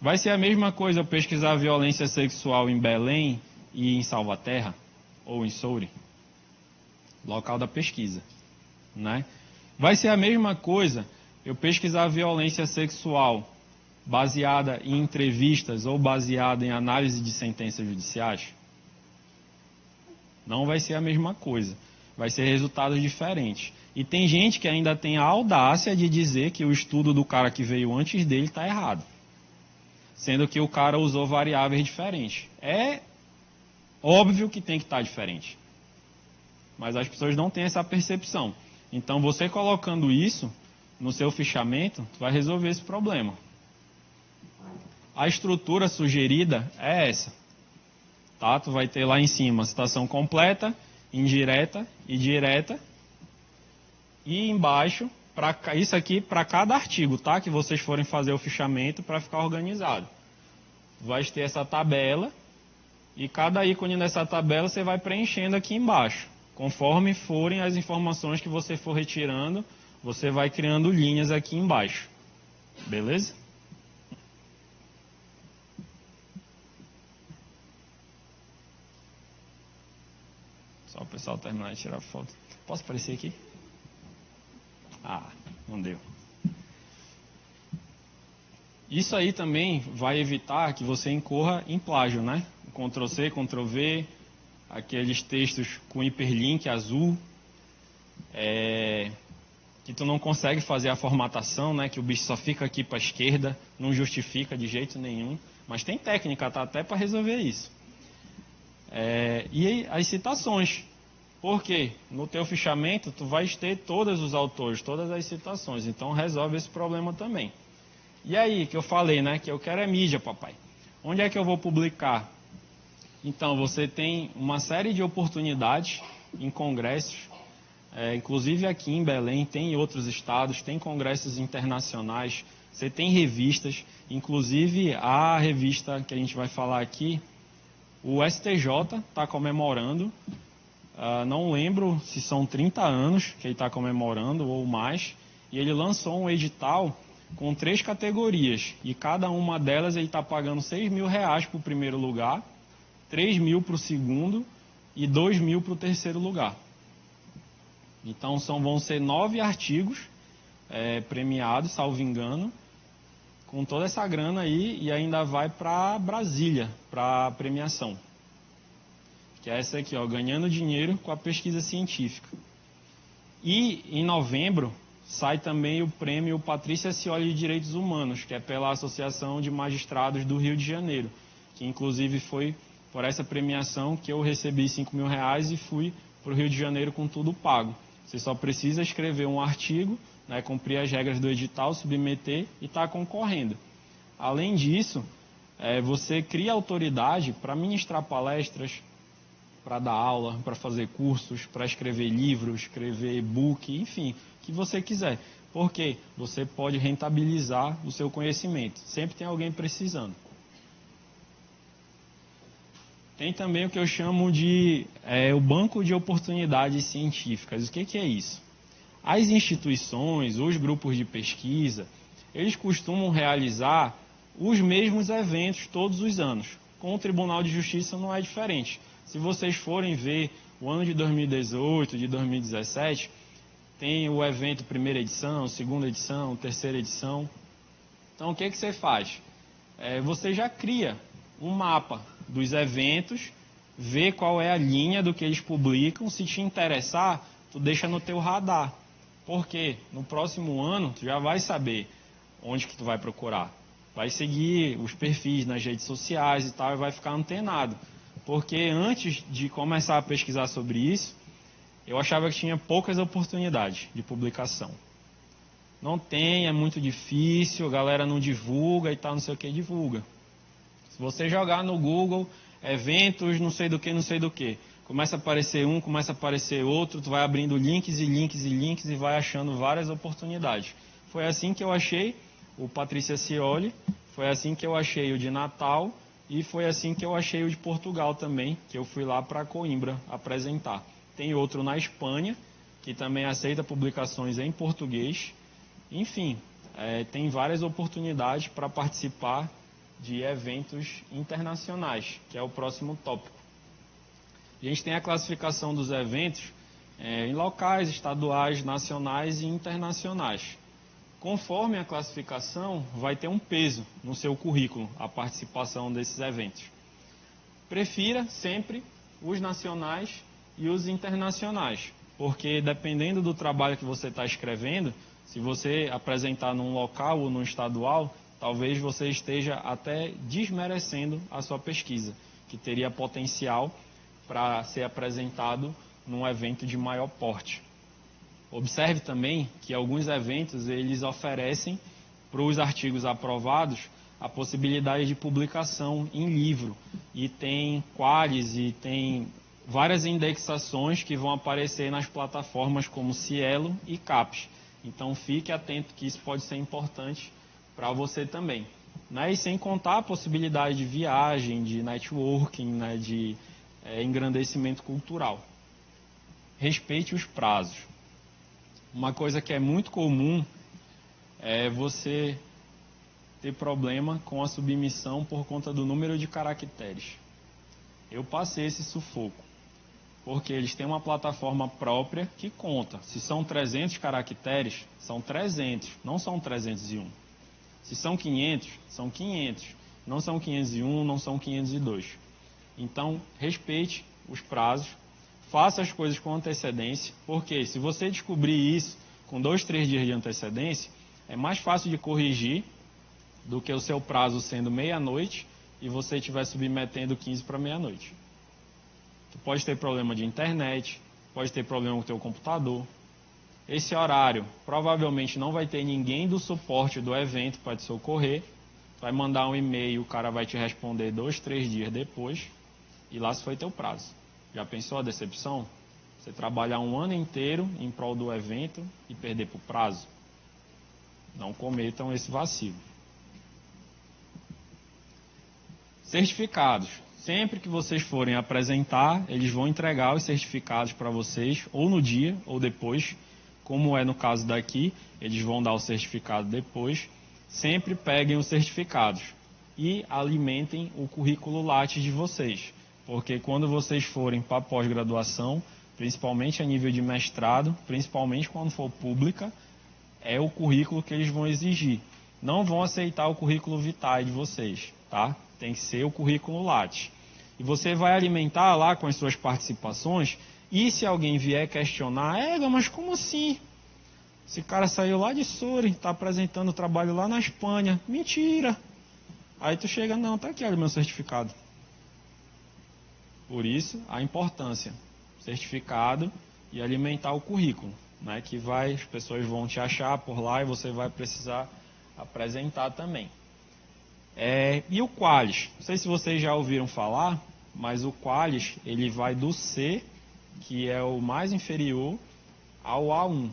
Vai ser a mesma coisa pesquisar violência sexual em Belém e em Salvaterra? Ou em Soure? Local da pesquisa, né? Vai ser a mesma coisa eu pesquisar violência sexual baseada em entrevistas ou baseada em análise de sentenças judiciais? Não vai ser a mesma coisa. Vai ser resultados diferentes. E tem gente que ainda tem a audácia de dizer que o estudo do cara que veio antes dele está errado. Sendo que o cara usou variáveis diferentes. É óbvio que tem que estar diferente. Mas as pessoas não têm essa percepção. Então, você colocando isso no seu fichamento, vai resolver esse problema. A estrutura sugerida é essa. Tá? Tu vai ter lá em cima a citação completa, indireta e direta. E embaixo, isso aqui para cada artigo, tá? Que vocês forem fazer o fichamento para ficar organizado. Vai ter essa tabela e cada ícone dessa tabela você vai preenchendo aqui embaixo. Conforme forem as informações que você for retirando, você vai criando linhas aqui embaixo. Beleza? Só o pessoal terminar de tirar foto. Posso aparecer aqui? Ah, não deu. Isso aí também vai evitar que você incorra em plágio, né? Ctrl+C, Ctrl+V, aqueles textos com hiperlink azul, que tu não consegue fazer a formatação, né? Que o bicho só fica aqui para a esquerda, não justifica de jeito nenhum. Mas tem técnica, tá? Até para resolver isso. E as citações. Por quê? No teu fichamento, tu vais ter todos os autores, todas as citações. Então, resolve esse problema também. E aí, que eu falei, né? Que eu quero é mídia, papai. Onde é que eu vou publicar? Então, você tem uma série de oportunidades em congressos. Inclusive aqui em Belém, tem em outros estados, tem congressos internacionais. Você tem revistas. Inclusive, a revista que a gente vai falar aqui, o STJ está comemorando. Não lembro se são 30 anos que ele está comemorando ou mais. E ele lançou um edital com 3 categorias. E cada uma delas ele está pagando R$6.000 para o primeiro lugar, 3.000 para o segundo e 2.000 para o terceiro lugar. Então vão ser 9 artigos premiados, salvo engano. com toda essa grana aí e ainda vai para Brasília, para premiação. Que é essa aqui, ó, ganhando dinheiro com a pesquisa científica. E em novembro sai também o prêmio Patrícia Scioli de Direitos Humanos, que é pela Associação de Magistrados do Rio de Janeiro, que inclusive foi por essa premiação que eu recebi R$5.000 e fui para o Rio de Janeiro com tudo pago. Você só precisa escrever um artigo, né, cumprir as regras do edital, submeter e estar concorrendo. Além disso, você cria autoridade para ministrar palestras, para dar aula, para fazer cursos, para escrever livros, escrever e-book, enfim, o que você quiser. Porque você pode rentabilizar o seu conhecimento. Sempre tem alguém precisando. Tem também o que eu chamo de o banco de oportunidades científicas. O que é isso? As instituições, os grupos de pesquisa, eles costumam realizar os mesmos eventos todos os anos. Com o Tribunal de Justiça não é diferente. Se vocês forem ver o ano de 2018, de 2017, tem o evento primeira edição, segunda edição, terceira edição. Então, o que você faz? Você já cria um mapa dos eventos, vê qual é a linha do que eles publicam. Se te interessar, tu deixa no teu radar. Porque no próximo ano, tu já vai saber onde que tu vai procurar. Vai seguir os perfis nas redes sociais e tal, e vai ficar antenado. Porque antes de começar a pesquisar sobre isso, eu achava que tinha poucas oportunidades de publicação. Não tem, é muito difícil, a galera não divulga e tal, não sei o que, divulga. Se você jogar no Google, eventos, não sei do que, começa a aparecer um, começa a aparecer outro, tu vai abrindo links e links e links e vai achando várias oportunidades. Foi assim que eu achei o Patrícia Scioli, foi assim que eu achei o de Natal, e foi assim que eu achei o de Portugal também, que eu fui lá para Coimbra apresentar. Tem outro na Espanha, que também aceita publicações em português. Enfim, tem várias oportunidades para participar de eventos internacionais, que é o próximo tópico. A gente tem a classificação dos eventos em locais, estaduais, nacionais e internacionais. Conforme a classificação, vai ter um peso no seu currículo a participação desses eventos. Prefira sempre os nacionais e os internacionais, porque dependendo do trabalho que você está escrevendo, se você apresentar num local ou num estadual, talvez você esteja até desmerecendo a sua pesquisa, que teria potencial para ser apresentado num evento de maior porte. Observe também que alguns eventos eles oferecem para os artigos aprovados a possibilidade de publicação em livro. E tem qualis e tem várias indexações que vão aparecer nas plataformas como Cielo e CAPES. Então fique atento que isso pode ser importante para você também. Né? E sem contar a possibilidade de viagem, de networking, né? De engrandecimento cultural. Respeite os prazos. Uma coisa que é muito comum é você ter problema com a submissão por conta do número de caracteres. Eu passei esse sufoco, porque eles têm uma plataforma própria que conta. Se são 300 caracteres, são 300, não são 301. Se são 500, são 500. Não são 501, não são 502. Então, respeite os prazos. Faça as coisas com antecedência, porque se você descobrir isso com 2, 3 dias de antecedência, é mais fácil de corrigir do que o seu prazo sendo meia-noite e você estiver submetendo 15 para meia-noite. Tu pode ter problema de internet, pode ter problema com o teu computador. Esse horário provavelmente não vai ter ninguém do suporte do evento para te socorrer. Vai mandar um e-mail, o cara vai te responder 2, 3 dias depois e lá se foi teu prazo. Já pensou a decepção? Você trabalhar um ano inteiro em prol do evento e perder por prazo? Não cometam esse vacilo. Certificados. Sempre que vocês forem apresentar, eles vão entregar os certificados para vocês, ou no dia, ou depois. Como é no caso daqui, eles vão dar o certificado depois. Sempre peguem os certificados e alimentem o currículo Lattes de vocês. Porque quando vocês forem para pós-graduação, principalmente a nível de mestrado, principalmente quando for pública, é o currículo que eles vão exigir. não vão aceitar o currículo vitae de vocês, tá? Tem que ser o currículo Lattes. E você vai alimentar lá com as suas participações, e se alguém vier questionar, mas como assim? Esse cara saiu lá de Soure, está apresentando trabalho lá na Espanha. Mentira! Aí tu chega, não, tá aqui, olha o meu certificado. Por isso, a importância, certificado e alimentar o currículo, né, que as pessoas vão te achar por lá e você vai precisar apresentar também. E o Qualis? Não sei se vocês já ouviram falar, mas o Qualis, ele vai do C, que é o mais inferior, ao A1.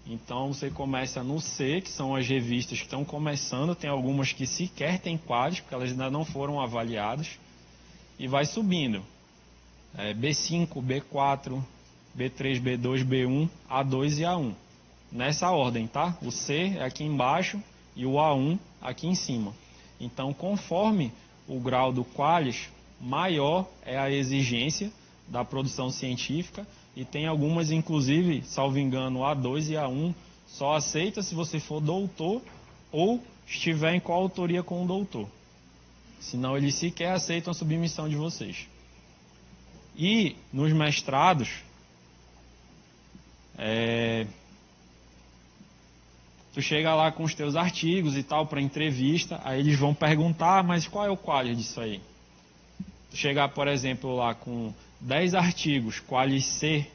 Então você começa no C, que são as revistas que estão começando, tem algumas que sequer têm Qualis, porque elas ainda não foram avaliadas, e vai subindo. B5, B4, B3, B2, B1, A2 e A1. Nessa ordem, tá? O C é aqui embaixo e o A1 aqui em cima. Então, conforme o grau do Qualis, maior é a exigência da produção científica, e tem algumas, inclusive, salvo engano, A2 e A1, só aceita se você for doutor ou estiver em coautoria com o doutor. Senão, eles sequer aceitam a submissão de vocês. E nos mestrados, tu chega lá com os teus artigos e tal para entrevista, aí eles vão perguntar, mas qual é o Qualis disso aí? Tu chegar, por exemplo, lá com 10 artigos, Qualis C,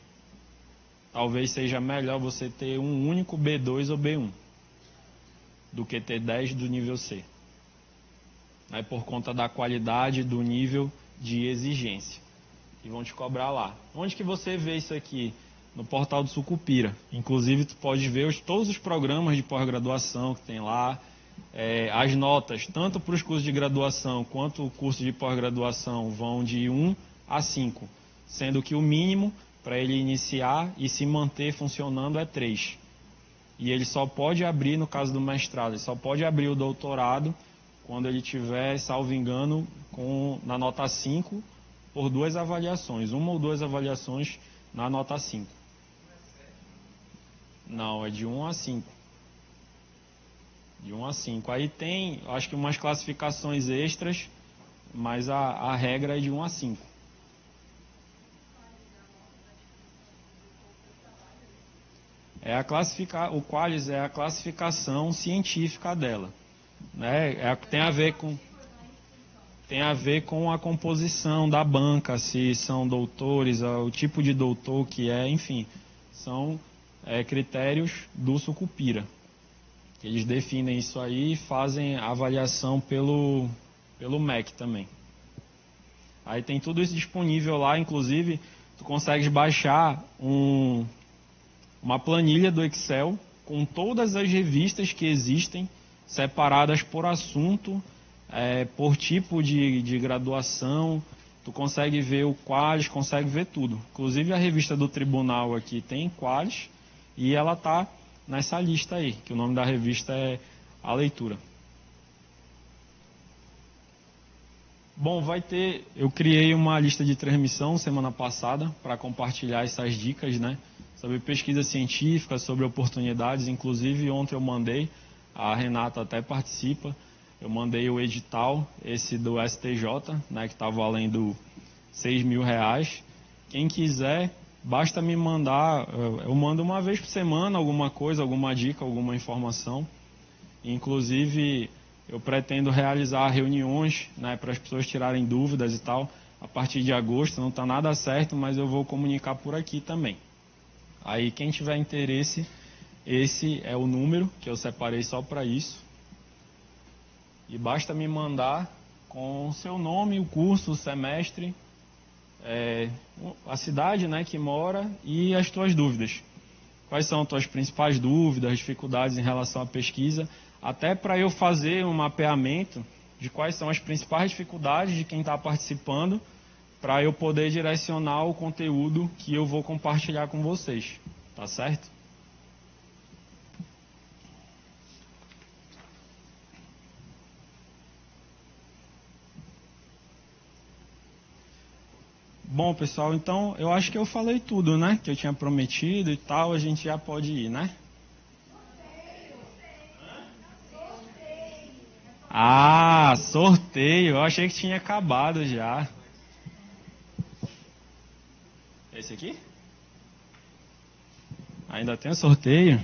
talvez seja melhor você ter um único B2 ou B1 do que ter 10 do nível C. Por conta da qualidade do nível de exigência. E vão te cobrar lá. Onde que você vê isso aqui? No portal do Sucupira. Inclusive, tu pode ver todos os programas de pós-graduação que tem lá, as notas, tanto para os cursos de graduação quanto o curso de pós-graduação, vão de 1 a 5, sendo que o mínimo para ele iniciar e se manter funcionando é 3. E ele só pode abrir, no caso do mestrado, ele só pode abrir o doutorado quando ele tiver, salvo engano, na nota 5, por 2 avaliações, 1 ou 2 avaliações na nota 5. Não, é de 1 a 5. De 1 a 5. Aí tem, acho que umas classificações extras, mas a regra é de 1 a 5. O Qualis é a classificação científica dela. Né? Tem a ver com a composição da banca, se são doutores, o tipo de doutor que é, enfim, são critérios do Sucupira. Eles definem isso aí e fazem a avaliação pelo MEC também. Aí tem tudo isso disponível lá, inclusive tu consegues baixar uma planilha do Excel com todas as revistas que existem, separadas por assunto, por tipo de graduação. Tu consegue ver o Qualis, consegue ver tudo. Inclusive a revista do tribunal aqui tem Qualis e ela está nessa lista aí, que o nome da revista é A Leitura. Bom, eu criei uma lista de transmissão semana passada para compartilhar essas dicas, né? Sobre pesquisa científica, sobre oportunidades. Inclusive ontem eu mandei, a Renata até participa, eu mandei o edital, esse do STJ, né, que está valendo R$6.000. Quem quiser, basta me mandar, eu mando uma vez por semana alguma coisa, alguma dica, alguma informação. Inclusive, eu pretendo realizar reuniões, né, para as pessoas tirarem dúvidas e tal, a partir de agosto. Não está nada certo, mas eu vou comunicar por aqui também. Aí, quem tiver interesse, esse é o número que eu separei só para isso. E basta me mandar com o seu nome, o curso, o semestre, a cidade, né, que mora e as tuas dúvidas. Quais são as tuas principais dúvidas, dificuldades em relação à pesquisa, até para eu fazer um mapeamento de quais são as principais dificuldades de quem está participando, para eu poder direcionar o conteúdo que eu vou compartilhar com vocês. Tá certo? Bom, pessoal, então eu acho que eu falei tudo, né? Que eu tinha prometido e tal, a gente já pode ir, né? Ah, sorteio. Eu achei que tinha acabado já. Esse aqui? Ainda tem o sorteio?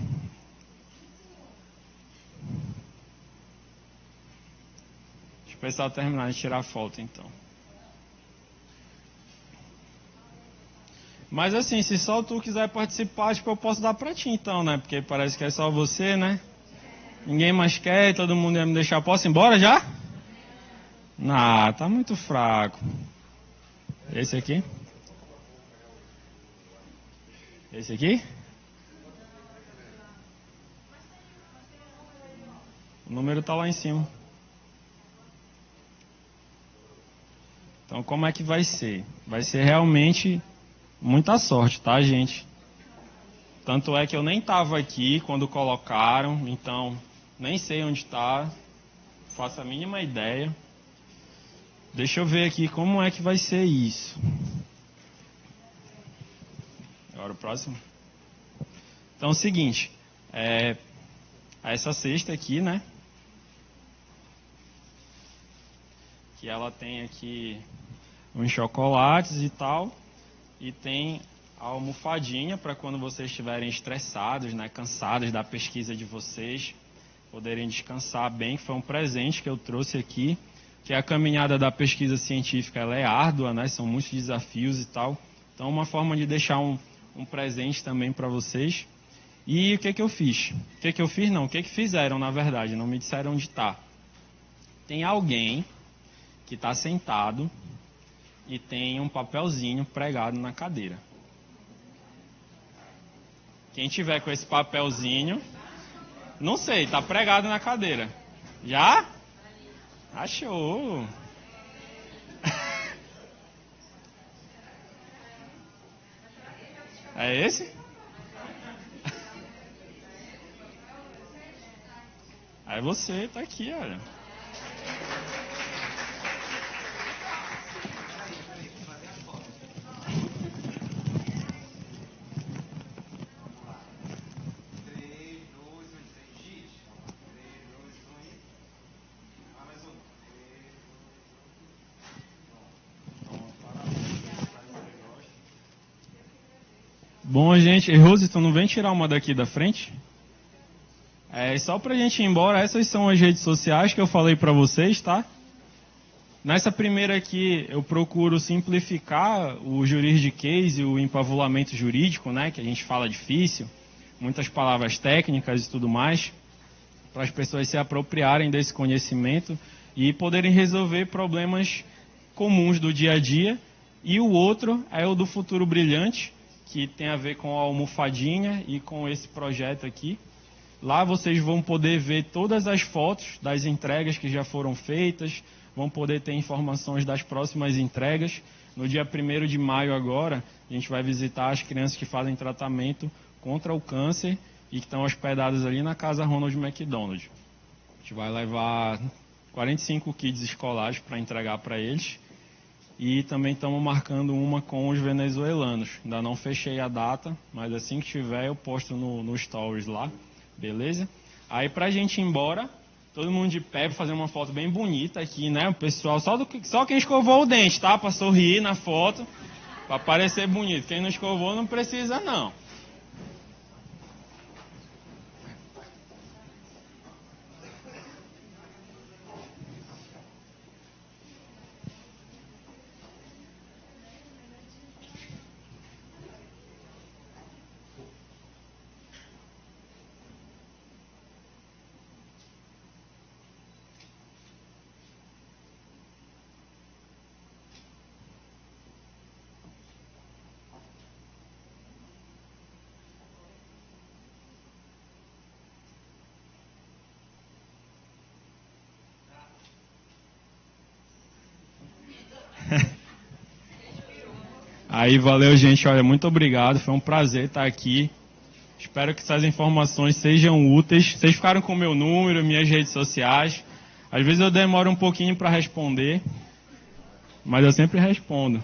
Deixa o pessoal terminar de tirar a foto, então. Mas assim, se só tu quiser participar, acho que eu posso dar pra ti, então, né? Porque parece que é só você, né? Ninguém mais quer, todo mundo ia me deixar. Posso ir embora já? Não, tá muito fraco. Esse aqui? Esse aqui? O número tá lá em cima. Então, como é que vai ser? Vai ser realmente muita sorte, tá, gente? Tanto é que eu nem tava aqui quando colocaram, então nem sei onde tá. Faço a mínima ideia. Deixa eu ver aqui como é que vai ser isso. Agora o próximo. Então é o seguinte, essa cesta aqui, né? Que ela tem aqui uns chocolates e tal. E tem a almofadinha para quando vocês estiverem estressados, né, cansados da pesquisa de vocês, poderem descansar bem. Foi um presente que eu trouxe aqui, que a caminhada da pesquisa científica ela é árdua, né, são muitos desafios e tal. Então, uma forma de deixar um presente também para vocês. E o que eu fiz? O que eu fiz não, o que fizeram na verdade, não me disseram onde está. Tem alguém que está sentado e tem um papelzinho pregado na cadeira. Quem tiver com esse papelzinho, não sei, está pregado na cadeira. Já? Achou? É esse? Aí você tá aqui, olha. Bom, gente, Rose, tu não vem tirar uma daqui da frente? Só pra gente ir embora, essas são as redes sociais que eu falei pra vocês, tá? Nessa primeira aqui, eu procuro simplificar o juridiquês e o empavulamento jurídico, né? Que a gente fala difícil, muitas palavras técnicas e tudo mais, para as pessoas se apropriarem desse conhecimento e poderem resolver problemas comuns do dia a dia. E o outro é o do Futuro Brilhante, que tem a ver com a almofadinha e com esse projeto aqui. Lá vocês vão poder ver todas as fotos das entregas que já foram feitas, vão poder ter informações das próximas entregas. No dia 1º de maio agora, a gente vai visitar as crianças que fazem tratamento contra o câncer e que estão hospedadas ali na casa Ronald McDonald. A gente vai levar 45 kits escolares para entregar para eles. E também estamos marcando uma com os venezuelanos. Ainda não fechei a data, mas assim que tiver eu posto no Stories lá. Beleza? Aí pra gente ir embora, todo mundo de pé pra fazer uma foto bem bonita aqui, né? O pessoal, só quem escovou o dente, tá? Pra sorrir na foto, pra parecer bonito. Quem não escovou não precisa não. Aí, valeu, gente. Olha, muito obrigado. Foi um prazer estar aqui. Espero que essas informações sejam úteis. Vocês ficaram com o meu número, minhas redes sociais. Às vezes eu demoro um pouquinho para responder, mas eu sempre respondo.